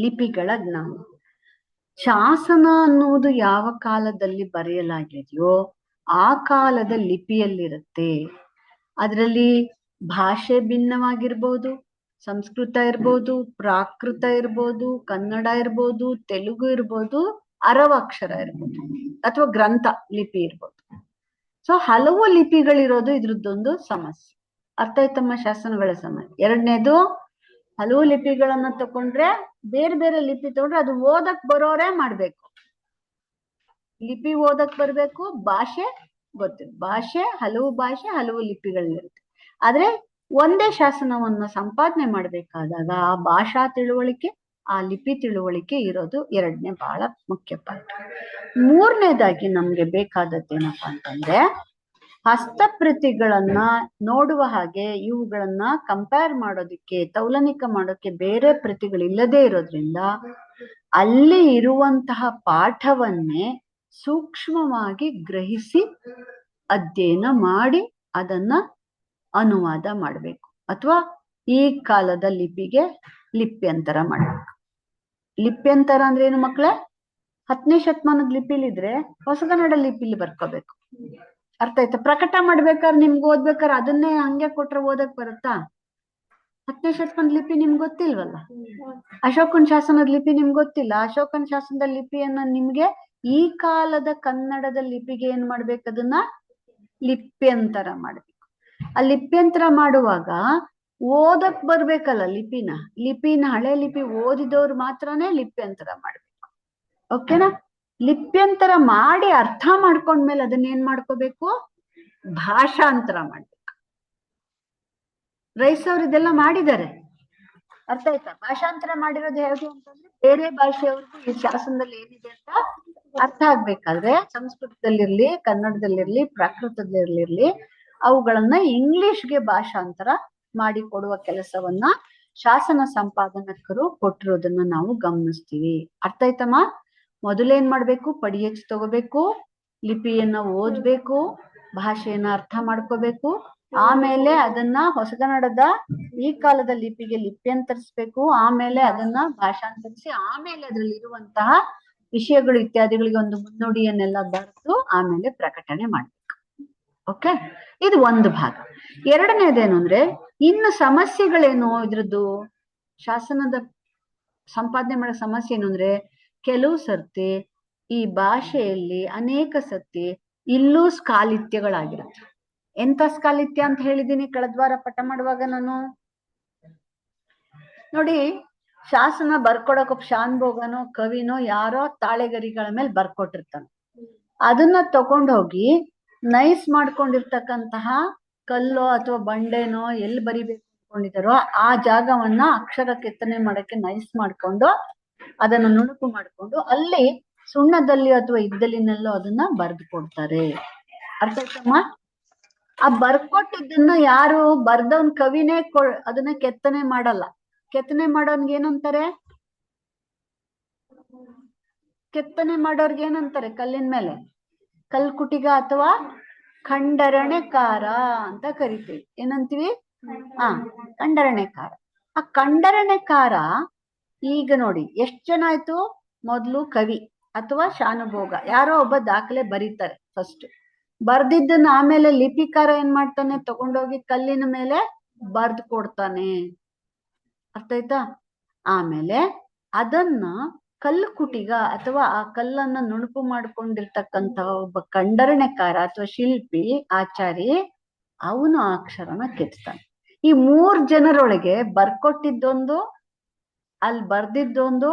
ಲಿಪಿಗಳ ಜ್ಞಾನ. ಶಾಸನ ಅನ್ನುವುದು ಯಾವ ಕಾಲದಲ್ಲಿ ಬರೆಯಲಾಗಿದೆಯೋ ಆ ಕಾಲದ ಲಿಪಿಯಲ್ಲಿರುತ್ತೆ. ಅದರಲ್ಲಿ ಭಾಷೆ ಭಿನ್ನವಾಗಿರ್ಬೋದು, ಸಂಸ್ಕೃತ ಇರ್ಬೋದು, ಪ್ರಾಕೃತ ಇರ್ಬೋದು, ಕನ್ನಡ ಇರ್ಬೋದು, ತೆಲುಗು ಇರ್ಬೋದು, ಅರವಕ್ಷರ ಇರ್ಬೋದು, ಅಥವಾ ಗ್ರಂಥ ಲಿಪಿ ಇರ್ಬೋದು. ಸೊ ಹಲವು ಲಿಪಿಗಳಿರೋದು ಇದ್ರದ್ದೊಂದು ಸಮಸ್ಯೆ. ಅರ್ಥ ಆಯ್ತಮ್ಮ? ಶಾಸನಗಳ ಸಮಸ್ಯೆ. ಎರಡನೇದು, ಹಲವು ಲಿಪಿಗಳನ್ನ ತಕೊಂಡ್ರೆ ಬೇರೆ ಬೇರೆ ಲಿಪಿ ತಗೊಂಡ್ರೆ ಅದು ಓದಕ್ ಬರೋರೇ ಮಾಡ್ಬೇಕು. ಲಿಪಿ ಓದಕ್ ಬರ್ಬೇಕು, ಭಾಷೆ ಗೊತ್ತಿತ್ತು. ಭಾಷೆ ಹಲವು ಭಾಷೆ ಹಲವು ಲಿಪಿಗಳಿರುತ್ತೆ. ಆದ್ರೆ ಒಂದೇ ಶಾಸನವನ್ನ ಸಂಪಾದನೆ ಮಾಡ್ಬೇಕಾದಾಗ ಆ ಭಾಷಾ ತಿಳುವಳಿಕೆ ಆ ಲಿಪಿ ತಿಳುವಳಿಕೆ ಇರೋದು ಎರಡನೇ ಬಹಳ ಮುಖ್ಯ ಪಾಠ. ಮೂರನೇದಾಗಿ ನಮ್ಗೆ ಬೇಕಾದದ್ದೇನಪ್ಪಾ ಅಂತಂದ್ರೆ, ಹಸ್ತಪ್ರತಿಗಳನ್ನ ನೋಡುವ ಹಾಗೆ ಇವುಗಳನ್ನ ಕಂಪೇರ್ ಮಾಡೋದಿಕ್ಕೆ, ತೌಲನಿಕ ಮಾಡೋಕೆ ಬೇರೆ ಪ್ರತಿಗಳಿಲ್ಲದೆ ಇರೋದ್ರಿಂದ ಅಲ್ಲಿ ಇರುವಂತಹ ಪಾಠವನ್ನೇ ಸೂಕ್ಷ್ಮವಾಗಿ ಗ್ರಹಿಸಿ ಅಧ್ಯಯನ ಮಾಡಿ ಅದನ್ನ ಅನುವಾದ ಮಾಡ್ಬೇಕು, ಅಥವಾ ಈ ಕಾಲದ ಲಿಪಿಗೆ ಲಿಪ್ಯಂತರ ಮಾಡ್ಬೇಕು. ಲಿಪ್ಯಂತರ ಅಂದ್ರೆ ಏನು ಮಕ್ಳೇ? 10ನೇ ಶತಮಾನದ ಲಿಪಿಲಿದ್ರೆ ಹೊಸಗನ್ನಡ ಲಿಪಿಲಿ ಬರ್ಕೋಬೇಕು. ಅರ್ಥ ಆಯ್ತಾ? ಪ್ರಕಟ ಮಾಡ್ಬೇಕಾದ್ರೆ ನಿಮ್ಗೆ ಓದ್ಬೇಕಾದ್ರೆ ಅದನ್ನೇ ಹಂಗೆ ಕೊಟ್ರೆ ಓದಕ್ ಬರುತ್ತಾ? 10ನೇ ಶತಮಾನದ ಲಿಪಿ ನಿಮ್ಗೆ ಗೊತ್ತಿಲ್ವಲ್ಲ. ಅಶೋಕನ ಶಾಸನದ ಲಿಪಿ ನಿಮ್ಗೆ ಗೊತ್ತಿಲ್ಲ. ಅಶೋಕನ ಶಾಸನದ ಲಿಪಿಯನ್ನ ನಿಮ್ಗೆ ಈ ಕಾಲದ ಕನ್ನಡದ ಲಿಪಿಗೆ ಏನ್ ಮಾಡ್ಬೇಕು? ಅದನ್ನ ಲಿಪ್ಯಂತರ ಮಾಡ್ಬೇಕು. ಆ ಲಿಪ್ಯಂತರ ಮಾಡುವಾಗ ಓದಕ್ ಬರ್ಬೇಕಲ್ಲ ಲಿಪಿನ ಹಳೆ ಲಿಪಿ ಓದಿದವ್ರು ಮಾತ್ರನೇ ಲಿಪ್ಯಂತರ ಮಾಡ್ಬೇಕು. ಓಕೆನಾ? ಲಿಪ್ಯಂತರ ಮಾಡಿ ಅರ್ಥ ಮಾಡ್ಕೊಂಡ್ಮೇಲೆ ಅದನ್ನ ಏನ್ ಮಾಡ್ಕೋಬೇಕು? ಭಾಷಾಂತರ ಮಾಡ್ಬೇಕು. ರೈಸ್ ಅವ್ರು ಇದೆಲ್ಲ ಮಾಡಿದ್ದಾರೆ. ಅರ್ಥ ಆಯ್ತಾ? ಭಾಷಾಂತರ ಮಾಡಿರೋದು ಹೇಗೆ ಅಂತಂದ್ರೆ, ಬೇರೆ ಭಾಷೆಯವ್ರಿಗೂ ಈ ಶಾಸನದಲ್ಲಿ ಏನಿದೆ ಅಂತ ಅರ್ಥ ಆಗ್ಬೇಕಾದ್ರೆ ಸಂಸ್ಕೃತದಲ್ಲಿರ್ಲಿ, ಕನ್ನಡದಲ್ಲಿರ್ಲಿ, ಪ್ರಾಕೃತದಲ್ಲಿರ್ಲಿ ಅವುಗಳನ್ನ ಇಂಗ್ಲಿಷ್ಗೆ ಭಾಷಾಂತರ ಮಾಡಿ ಕೊಡುವ ಕೆಲಸವನ್ನ ಶಾಸನ ಸಂಪಾದಕರು ಕೊಟ್ಟಿರೋದನ್ನ ನಾವು ಗಮನಿಸ್ತೀವಿ. ಅರ್ಥ ಆಯ್ತಮ್ಮ? ಮೊದಲೇನ್ ಮಾಡ್ಬೇಕು? ಪಡಿಯಚ್ಚು ತಗೋಬೇಕು, ಲಿಪಿಯನ್ನ ಓದ್ಬೇಕು, ಭಾಷೆಯನ್ನ ಅರ್ಥ ಮಾಡ್ಕೋಬೇಕು, ಆಮೇಲೆ ಅದನ್ನ ಹೊಸಗನ್ನಡದ ಈ ಕಾಲದ ಲಿಪಿಗೆ ಲಿಪ್ಯಂತರಿಸ್ಬೇಕು, ಆಮೇಲೆ ಅದನ್ನ ಭಾಷಾಂತರಿಸಿ, ಆಮೇಲೆ ಅದ್ರಲ್ಲಿ ಇರುವಂತಹ ವಿಷಯಗಳು ಇತ್ಯಾದಿಗಳಿಗೆ ಒಂದು ಮುನ್ನುಡಿಯನ್ನೆಲ್ಲ ಬರೆದು ಆಮೇಲೆ ಪ್ರಕಟಣೆ ಮಾಡ್ಬೇಕು. ಓಕೆ, ಇದು ಒಂದು ಭಾಗ. ಎರಡನೇದೇನು ಅಂದ್ರೆ, ಇನ್ನು ಸಮಸ್ಯೆಗಳೇನು ಇದ್ರದ್ದು ಶಾಸನದ ಸಂಪಾದನೆ ಮಾಡೋ ಸಮಸ್ಯೆ ಏನು ಅಂದ್ರೆ, ಕೆಲವು ಸರ್ತಿ ಈ ಭಾಷೆಯಲ್ಲಿ ಅನೇಕ ಸರ್ತಿ ಇಲ್ಲೂ ಸ್ಕಾಲಿತ್ಯಗಳಾಗಿರುತ್ತೆ. ಎಂತ ಸ್ಕಾಲಿತ್ಯ ಅಂತ ಹೇಳಿದೀನಿ ಕಳೆದ ವಾರ ಪಾಠ ಮಾಡುವಾಗ ನಾನು. ನೋಡಿ, ಶಾಸನ ಬರ್ಕೊಡಕ್ ಶಾನ್ಭೋಗನೋ ಕವಿನೋ ಯಾರೋ ತಾಳೆಗರಿಗಳ ಮೇಲೆ ಬರ್ಕೊಟ್ಟಿರ್ತಾನೆ. ಅದನ್ನ ತಗೊಂಡೋಗಿ ನೈಸ್ ಮಾಡ್ಕೊಂಡಿರ್ತಕ್ಕಂತಹ ಕಲ್ಲೋ ಅಥವಾ ಬಂಡೆನೋ ಎಲ್ಲಿ ಬರಿಬೇಕು ಅನ್ಕೊಂಡಿದಾರೋ ಆ ಜಾಗವನ್ನ ಅಕ್ಷರ ಕೆತ್ತನೆ ಮಾಡಕ್ಕೆ ನೈಸ್ ಮಾಡ್ಕೊಂಡು ಅದನ್ನು ನುಣುಪು ಮಾಡ್ಕೊಂಡು ಅಲ್ಲಿ ಸುಣ್ಣದಲ್ಲಿ ಅಥವಾ ಇದ್ದಲಿನಲ್ಲೋ ಅದನ್ನ ಬರೆದು ಕೊಡ್ತಾರೆ. ಅರ್ಥ ಆಯ್ತಮ್ಮ? ಆ ಬರ್ಕೊಟ್ಟಿದ್ದನ್ನ ಯಾರು ಬರ್ದವನ್ ಕವಿನೇ ಅದನ್ನ ಕೆತ್ತನೆ ಮಾಡಲ್ಲ. ಕೆತ್ತನೆ ಮಾಡೋನ್ಗೆ ಏನಂತಾರೆ? ಕೆತ್ತನೆ ಮಾಡೋರ್ಗೆ ಏನಂತಾರೆ? ಕಲ್ಲಿನ ಮೇಲೆ ಕಲ್ಕುಟಿಗ ಅಥವಾ ಖಂಡರಣೆಕಾರ ಅಂತ ಕರಿತೀವಿ. ಏನಂತೀವಿ? ಖಂಡರಣೆಕಾರ. ಆ ಖಂಡರಣೆಕಾರ ಈಗ ನೋಡಿ ಎಷ್ಟ್ ಜನ ಆಯ್ತು? ಮೊದ್ಲು ಕವಿ ಅಥವಾ ಶಾನುಭೋಗ ಯಾರೋ ಒಬ್ಬ ದಾಖಲೆ ಬರೀತಾರೆ ಫಸ್ಟ್. ಬರ್ದಿದ್ದನ್ನ ಆಮೇಲೆ ಲಿಪಿಕಾರ ಏನ್ ಮಾಡ್ತಾನೆ? ತಗೊಂಡೋಗಿ ಕಲ್ಲಿನ ಮೇಲೆ ಬರ್ದು ಕೊಡ್ತಾನೆ. ಅರ್ಥ ಆಯ್ತಾ? ಆಮೇಲೆ ಅದನ್ನ ಕಲ್ಲು ಕುಟಿಗ ಅಥವಾ ಆ ಕಲ್ಲನ್ನ ನುಣುಪು ಮಾಡ್ಕೊಂಡಿರ್ತಕ್ಕಂತ ಒಬ್ಬ ಖಂಡರಣೆಕಾರ ಅಥವಾ ಶಿಲ್ಪಿ ಆಚಾರಿ ಅವನು ಆ ಅಕ್ಷರನ ಕೆತ್ತಾನೆ. ಈ 3 ಜನರೊಳಗೆ ಬರ್ಕೊಟ್ಟಿದ್ದೊಂದು, ಅಲ್ಲಿ ಬರ್ದಿದ್ದೊಂದು,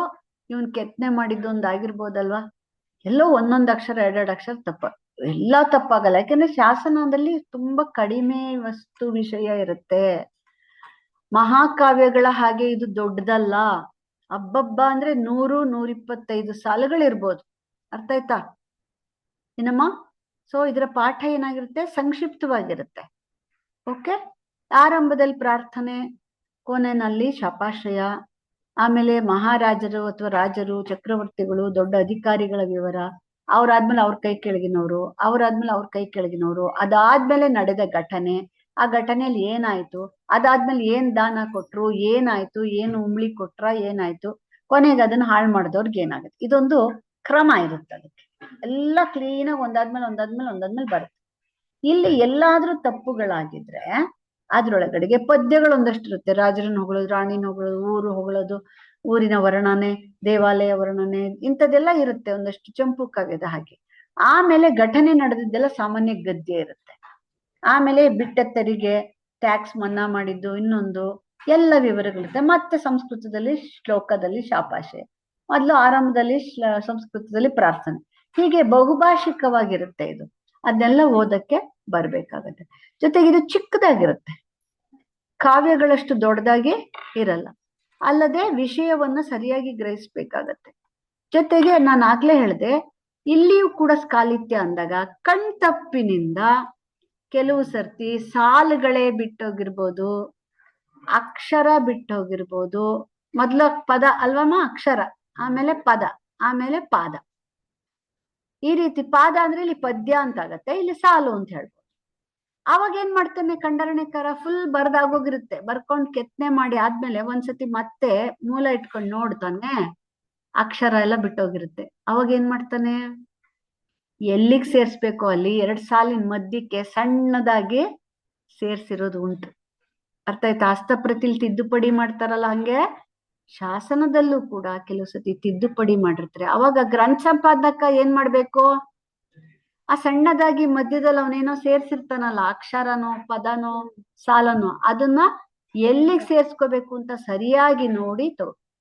ಇವನ್ ಕೆತ್ತನೆ ಮಾಡಿದ್ದೊಂದು ಆಗಿರ್ಬೋದಲ್ವಾ? ಎಲ್ಲೋ ಒಂದೊಂದು ಅಕ್ಷರ 2 ಅಕ್ಷರ ತಪ್ಪ, ಎಲ್ಲಾ ತಪ್ಪಾಗಲ್ಲ. ಯಾಕಂದ್ರೆ ಶಾಸನದಲ್ಲಿ ತುಂಬಾ ಕಡಿಮೆ ವಸ್ತು ವಿಷಯ ಇರುತ್ತೆ. ಮಹಾಕಾವ್ಯಗಳ ಹಾಗೆ ಇದು ದೊಡ್ಡದಲ್ಲ. ಹಬ್ಬಬ್ಬ ಅಂದ್ರೆ 100-125 ಸಾಲುಗಳಿರ್ಬೋದು. ಅರ್ಥ ಆಯ್ತಾ ಏನಮ್ಮ? ಸೊ ಇದರ ಪಾಠ ಏನಾಗಿರುತ್ತೆ? ಸಂಕ್ಷಿಪ್ತವಾಗಿರುತ್ತೆ. ಓಕೆ. ಆರಂಭದಲ್ಲಿ ಪ್ರಾರ್ಥನೆ, ಕೊನೆಯಲ್ಲಿ ಶಪಾಶ್ರಯ, ಆಮೇಲೆ ಮಹಾರಾಜರು ಅಥವಾ ರಾಜರು, ಚಕ್ರವರ್ತಿಗಳು, ದೊಡ್ಡ ಅಧಿಕಾರಿಗಳ ವಿವರ, ಅವ್ರಾದ್ಮೇಲೆ ಅವ್ರ ಕೈ ಕೆಳಗಿನವರು, ಅವ್ರಾದ್ಮೇಲೆ ಅವ್ರ ಕೈ ಕೆಳಗಿನವರು, ಅದಾದ್ಮೇಲೆ ನಡೆದ ಘಟನೆ, ಆ ಘಟನೆಯಲ್ಲಿ ಏನಾಯ್ತು, ಅದಾದ್ಮೇಲೆ ಏನ್ ದಾನ ಕೊಟ್ರು, ಏನಾಯ್ತು, ಏನು ಉಂಬ್ಳಿ ಕೊಟ್ರ, ಏನಾಯ್ತು, ಕೊನೆಗೆ ಅದನ್ನ ಹಾಳು ಮಾಡಿದವ್ರಿಗೆ ಏನಾಗುತ್ತೆ. ಇದೊಂದು ಕ್ರಮ ಇರುತ್ತೆ. ಅದಕ್ಕೆ ಎಲ್ಲ ಕ್ಲೀನಾಗಿ ಒಂದಾದ್ಮೇಲೆ ಬರುತ್ತೆ. ಇಲ್ಲಿ ಎಲ್ಲಾದ್ರೂ ತಪ್ಪುಗಳಾಗಿದ್ರೆ ಅದ್ರೊಳಗಡೆಗೆ ಪದ್ಯಗಳು ಒಂದಷ್ಟು ಇರುತ್ತೆ. ರಾಜರನ್ನ ಹೊಗಳೋದು, ರಾಣಿನ ಹೊಗಳೋದು, ಊರು ಹೊಗಳೋದು, ಊರಿನ ವರ್ಣನೆ, ದೇವಾಲಯ ವರ್ಣನೆ, ಇಂಥದ್ದೆಲ್ಲ ಇರುತ್ತೆ ಒಂದಷ್ಟು ಚಂಪು ಕಾವ್ಯದ ಹಾಗೆ. ಆಮೇಲೆ ಘಟನೆ ನಡೆದಿದ್ದೆಲ್ಲ ಸಾಮಾನ್ಯ ಗದ್ಯ ಇರುತ್ತೆ. ಆಮೇಲೆ ಬಿಟ್ಟ ತೆರಿಗೆ, ಟ್ಯಾಕ್ಸ್ ಮನ್ನಾ ಮಾಡಿದ್ದು, ಇನ್ನೊಂದು ಎಲ್ಲ ವಿವರಗಳಿರುತ್ತೆ. ಮತ್ತೆ ಸಂಸ್ಕೃತದಲ್ಲಿ ಶ್ಲೋಕದಲ್ಲಿ ಶಾಪಾಶೆ, ಮೊದಲು ಆರಂಭದಲ್ಲಿ ಸಂಸ್ಕೃತದಲ್ಲಿ ಪ್ರಾರ್ಥನೆ, ಹೀಗೆ ಬಹುಭಾಷಿಕವಾಗಿರುತ್ತೆ ಇದು. ಅದನ್ನೆಲ್ಲ ಓದಕ್ಕೆ ಬರ್ಬೇಕಾಗತ್ತೆ. ಜೊತೆಗೆ ಇದು ಚಿಕ್ಕದಾಗಿರುತ್ತೆ, ಕಾವ್ಯಗಳಷ್ಟು ದೊಡ್ಡದಾಗಿ ಇರಲ್ಲ. ಅಲ್ಲದೆ ವಿಷಯವನ್ನ ಸರಿಯಾಗಿ ಗ್ರಹಿಸ್ಬೇಕಾಗತ್ತೆ. ಜೊತೆಗೆ ನಾನು ಆಗ್ಲೇ ಹೇಳಿದೆ, ಇಲ್ಲಿಯೂ ಕೂಡ ಸ್ಕಾಲಿತ್ಯ ಅಂದಾಗ ಕಣ್ತಪ್ಪಿನಿಂದ ಕೆಲವು ಸರ್ತಿ ಸಾಲುಗಳೇ ಬಿಟ್ಟೋಗಿರ್ಬೋದು, ಅಕ್ಷರ ಬಿಟ್ಟೋಗಿರ್ಬೋದು. ಮೊದ್ಲು ಪದ ಅಲ್ವಮ್ಮ? ಅಕ್ಷರ, ಆಮೇಲೆ ಪದ, ಆಮೇಲೆ ಪಾದ. ಈ ರೀತಿ ಪಾದ ಅಂದ್ರೆ ಇಲ್ಲಿ ಪದ್ಯ ಅಂತ ಆಗತ್ತೆ, ಇಲ್ಲಿ ಸಾಲು ಅಂತ ಹೇಳ್ಬೋದು. ಅವಾಗ ಏನ್ ಮಾಡ್ತಾನೆ ಖಂಡರಣೆಕಾರ? ಫುಲ್ ಬರ್ದಾಗೋಗಿರುತ್ತೆ. ಬರ್ಕೊಂಡ್ ಕೆತ್ತನೆ ಮಾಡಿ ಆದ್ಮೇಲೆ ಒಂದ್ಸತಿ ಮತ್ತೆ ಮೂಲ ಇಟ್ಕೊಂಡು ನೋಡ್ತಾನೆ, ಅಕ್ಷರ ಎಲ್ಲ ಬಿಟ್ಟೋಗಿರುತ್ತೆ. ಅವಾಗ ಏನ್ ಮಾಡ್ತಾನೆ? ಎಲ್ಲಿಗ್ ಸೇರ್ಸ್ಬೇಕು ಅಲ್ಲಿ 2 ಸಾಲಿನ ಮಧ್ಯಕ್ಕೆ ಸಣ್ಣದಾಗಿ ಸೇರ್ಸಿರೋದು ಉಂಟು. ಅರ್ಥ ಆಯ್ತಾ? ಹಸ್ತಪ್ರತಿಲ್ ತಿದ್ದುಪಡಿ ಮಾಡ್ತಾರಲ್ಲ, ಹಂಗೆ ಶಾಸನದಲ್ಲೂ ಕೂಡ ಕೆಲವು ಸತಿ ತಿದ್ದುಪಡಿ ಮಾಡಿರ್ತಾರೆ. ಅವಾಗ ಗ್ರಂಥ ಸಂಪಾದಕ ಏನ್ ಮಾಡ್ಬೇಕು? ಆ ಸಣ್ಣದಾಗಿ ಮಧ್ಯದಲ್ಲಿ ಅವನೇನೋ ಸೇರ್ಸಿರ್ತಾನಲ್ಲ, ಅಕ್ಷರನೋ ಪದನೋ ಸಾಲನೋ, ಅದನ್ನ ಎಲ್ಲಿಗೆ ಸೇರ್ಸ್ಕೋಬೇಕು ಅಂತ ಸರಿಯಾಗಿ ನೋಡಿ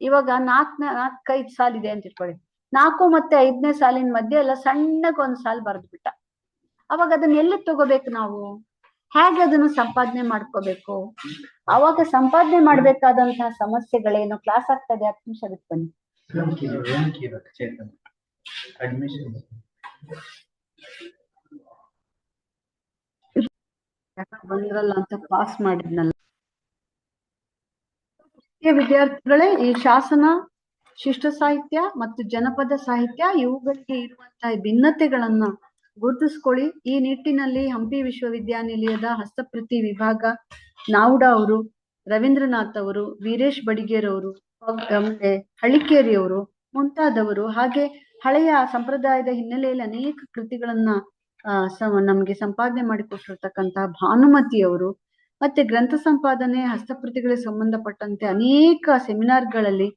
ಇವಾಗ 4-5 ಸಾಲಿದೆ ಅಂತ ಇಟ್ಕೊಳ್ಳಿ. 4 ಮತ್ತೆ 5ನೇ ಸಾಲಿನ ಮಧ್ಯೆ ಎಲ್ಲ ಸಣ್ಣಗೊಂದ್ ಸಾಲು ಬರೆದ್ಬಿಟ್ಟ. ಅವಾಗ ಅದನ್ನ ಎಲ್ಲಿ ತಗೋಬೇಕು ನಾವು? ಹೇಗೆ ಅದನ್ನು ಸಂಪಾದನೆ ಮಾಡ್ಕೋಬೇಕು? ಅವಾಗ ಸಂಪಾದನೆ ಮಾಡ್ಬೇಕಾದಂತಹ ಸಮಸ್ಯೆಗಳೇನು? ಕ್ಲಾಸ್ ಆಗ್ತದೆ, 10 ನಿಮಿಷ ಬಿಟ್ಟು ಬನ್ನಿ. ಬಂದ್ರಲ್ಲ ಅಂತ ಪಾಸ್ ಮಾಡಿದ್ನಲ್ಲ. ವಿದ್ಯಾರ್ಥಿಗಳೇ, ಈ ಶಾಸನ, ಶಿಷ್ಟ ಸಾಹಿತ್ಯ ಮತ್ತು ಜನಪದ ಸಾಹಿತ್ಯ ಇವುಗಳಿಗೆ ಇರುವಂತಹ ಭಿನ್ನತೆಗಳನ್ನ ಗುರುತಿಸ್ಕೊಳ್ಳಿ. ಈ ನಿಟ್ಟಿನಲ್ಲಿ ಹಂಪಿ ವಿಶ್ವವಿದ್ಯಾನಿಲಯದ ಹಸ್ತಪ್ರತಿ ವಿಭಾಗ, ನಾವುಡ ಅವರು, ರವೀಂದ್ರನಾಥ್ ಅವರು, ವೀರೇಶ್ ಬಡಿಗೇರವರು, ಆಮೇಲೆ ಹಳಿಕೇರಿಯವರು ಮುಂತಾದವರು, ಹಾಗೆ ಹಳೆಯ ಸಂಪ್ರದಾಯದ ಹಿನ್ನೆಲೆಯಲ್ಲಿ ಅನೇಕ ಕೃತಿಗಳನ್ನ ನಮ್ಗೆ ಸಂಪಾದನೆ ಮಾಡಿಕೊಟ್ಟಿರ್ತಕ್ಕಂತಹ ಭಾನುಮತಿಯವರು, ಮತ್ತೆ ಗ್ರಂಥ ಸಂಪಾದನೆ ಹಸ್ತಪ್ರತಿಗಳಿಗೆ ಸಂಬಂಧಪಟ್ಟಂತೆ ಅನೇಕ ಸೆಮಿನಾರ್ಗಳಲ್ಲಿ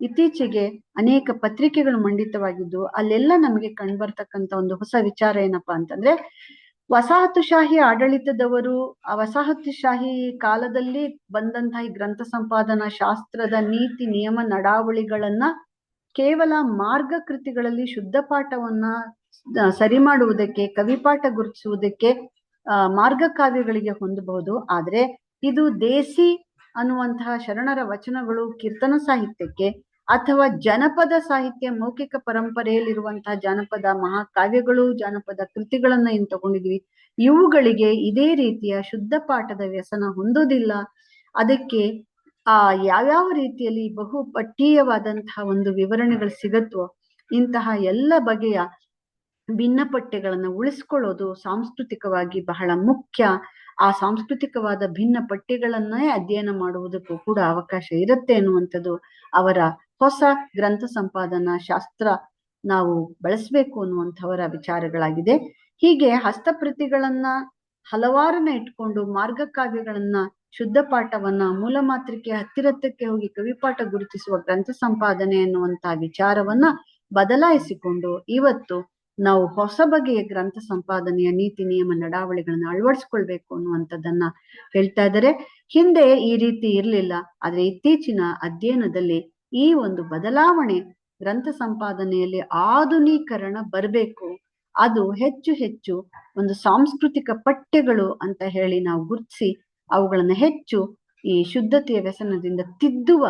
ಇತ್ತೀಚೆಗೆ ಅನೇಕ ಪತ್ರಿಕೆಗಳು ಮಂಡಿತವಾಗಿದ್ದು, ಅಲ್ಲೆಲ್ಲ ನಮಗೆ ಕಂಡುಬರ್ತಕ್ಕಂಥ ಒಂದು ಹೊಸ ವಿಚಾರ ಏನಪ್ಪಾ ಅಂತಂದ್ರೆ, ವಸಾಹತುಶಾಹಿ ಆಡಳಿತದವರು ಆ ವಸಾಹತುಶಾಹಿ ಕಾಲದಲ್ಲಿ ಬಂದಂತಹ ಈ ಗ್ರಂಥ ಸಂಪಾದನಾ ಶಾಸ್ತ್ರದ ನೀತಿ ನಿಯಮ ನಡಾವಳಿಗಳನ್ನ ಕೇವಲ ಮಾರ್ಗಕೃತಿಗಳಲ್ಲಿ ಶುದ್ಧ ಪಾಠವನ್ನ ಸರಿ ಮಾಡುವುದಕ್ಕೆ, ಕವಿಪಾಠ ಗುರುತಿಸುವುದಕ್ಕೆ, ಮಾರ್ಗ ಕಾವ್ಯಗಳಿಗೆ ಹೊಂದಬಹುದು. ಆದ್ರೆ ಇದು ದೇಸಿ ಅನ್ನುವಂತಹ ಶರಣರ ವಚನಗಳು ಕೀರ್ತನ ಸಾಹಿತ್ಯಕ್ಕೆ ಅಥವಾ ಜನಪದ ಸಾಹಿತ್ಯ ಮೌಖಿಕ ಪರಂಪರೆಯಲ್ಲಿರುವಂತಹ ಜಾನಪದ ಮಹಾಕಾವ್ಯಗಳು, ಜಾನಪದ ಕೃತಿಗಳನ್ನ ಏನ್ ತಗೊಂಡಿದ್ವಿ, ಇವುಗಳಿಗೆ ಇದೇ ರೀತಿಯ ಶುದ್ಧ ಪಾಠದ ವ್ಯಸನ ಹೊಂದೋದಿಲ್ಲ. ಅದಕ್ಕೆ ಯಾವ್ಯಾವ ರೀತಿಯಲ್ಲಿ ಬಹು ಪಠ್ಯೀಯವಾದಂತಹ ಒಂದು ವಿವರಣೆಗಳು ಸಿಗತ್ವೋ ಇಂತಹ ಎಲ್ಲ ಬಗೆಯ ಭಿನ್ನ ಪಠ್ಯಗಳನ್ನ ಉಳಿಸ್ಕೊಳ್ಳೋದು ಸಾಂಸ್ಕೃತಿಕವಾಗಿ ಬಹಳ ಮುಖ್ಯ. ಆ ಸಾಂಸ್ಕೃತಿಕವಾದ ಭಿನ್ನ ಪಠ್ಯಗಳನ್ನೇ ಅಧ್ಯಯನ ಮಾಡುವುದಕ್ಕೂ ಕೂಡ ಅವಕಾಶ ಇರುತ್ತೆ ಅನ್ನುವಂಥದ್ದು ಅವರ ಹೊಸ ಗ್ರಂಥ ಸಂಪಾದನಾ ಶಾಸ್ತ್ರ ನಾವು ಬಳಸಬೇಕು ಅನ್ನುವಂಥವರ ವಿಚಾರಗಳಾಗಿದೆ. ಹೀಗೆ ಹಸ್ತಪ್ರತಿಗಳನ್ನ ಹಲವಾರನ್ನ ಇಟ್ಕೊಂಡು ಮಾರ್ಗ ಕಾವ್ಯಗಳನ್ನ, ಶುದ್ಧ ಪಾಠವನ್ನ, ಮೂಲ ಮಾತೃಕೆ ಹತ್ತಿರತ್ತಕ್ಕೆ ಹೋಗಿ ಕವಿಪಾಠ ಗುರುತಿಸುವ ಗ್ರಂಥ ಸಂಪಾದನೆ ಅನ್ನುವಂತಹ ವಿಚಾರವನ್ನ ಬದಲಾಯಿಸಿಕೊಂಡು ಇವತ್ತು ನಾವು ಹೊಸ ಬಗೆಯ ಗ್ರಂಥ ಸಂಪಾದನೆಯ ನೀತಿ ನಿಯಮ ನಡಾವಳಿಗಳನ್ನ ಅಳವಡಿಸ್ಕೊಳ್ಬೇಕು ಅನ್ನುವಂಥದ್ದನ್ನ ಹೇಳ್ತಾ ಇದ್ದಾರೆ. ಹಿಂದೆ ಈ ರೀತಿ ಇರ್ಲಿಲ್ಲ, ಆದ್ರೆ ಇತ್ತೀಚಿನ ಅಧ್ಯಯನದಲ್ಲಿ ಈ ಒಂದು ಬದಲಾವಣೆ, ಗ್ರಂಥ ಸಂಪಾದನೆಯಲ್ಲಿ ಆಧುನೀಕರಣ ಬರಬೇಕು. ಅದು ಹೆಚ್ಚು ಹೆಚ್ಚು ಒಂದು ಸಾಂಸ್ಕೃತಿಕ ಪಠ್ಯಗಳು ಅಂತ ಹೇಳಿ ನಾವು ಗುರುತಿಸಿ ಅವುಗಳನ್ನ ಹೆಚ್ಚು ಈ ಶುದ್ಧತೆಯ ವ್ಯಸನದಿಂದ ತಿದ್ದುವ,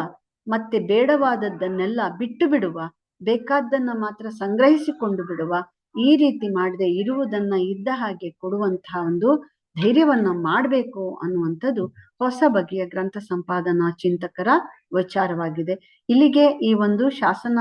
ಮತ್ತೆ ಬೇಡವಾದದ್ದನ್ನೆಲ್ಲ ಬಿಟ್ಟು ಬಿಡುವ, ಬೇಕಾದ್ದನ್ನ ಮಾತ್ರ ಸಂಗ್ರಹಿಸಿಕೊಂಡು ಬಿಡುವ, ಈ ರೀತಿ ಮಾಡದೆ ಇರುವುದನ್ನ ಇದ್ದ ಹಾಗೆ ಕೊಡುವಂತಹ ಒಂದು ಧೈರ್ಯವನ್ನ ಮಾಡಬೇಕು ಅನ್ನುವಂಥದ್ದು ಹೊಸ ಬಗೆಯ ಗ್ರಂಥ ಸಂಪಾದನಾ ಚಿಂತಕರ ವಿಚಾರವಾಗಿದೆ. ಇಲ್ಲಿಗೆ ಈ ಒಂದು ಶಾಸನ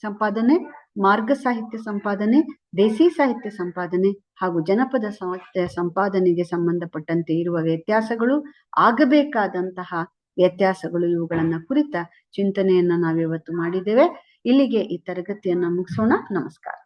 ಸಂಪಾದನೆ, ಮಾರ್ಗ ಸಾಹಿತ್ಯ ಸಂಪಾದನೆ, ದೇಸಿ ಸಾಹಿತ್ಯ ಸಂಪಾದನೆ ಹಾಗೂ ಜನಪದ ಸಾಹಿತ್ಯ ಸಂಪಾದನೆಗೆ ಸಂಬಂಧಪಟ್ಟಂತೆ ಇರುವ ವ್ಯತ್ಯಾಸಗಳು, ಆಗಬೇಕಾದಂತಹ ವ್ಯತ್ಯಾಸಗಳು, ಇವುಗಳನ್ನ ಕುರಿತ ಚಿಂತನೆಯನ್ನ ನಾವಿವತ್ತು ಮಾಡಿದ್ದೇವೆ. ಇಲ್ಲಿಗೆ ಈ ತರಗತಿಯನ್ನ ಮುಗಿಸೋಣ. ನಮಸ್ಕಾರ.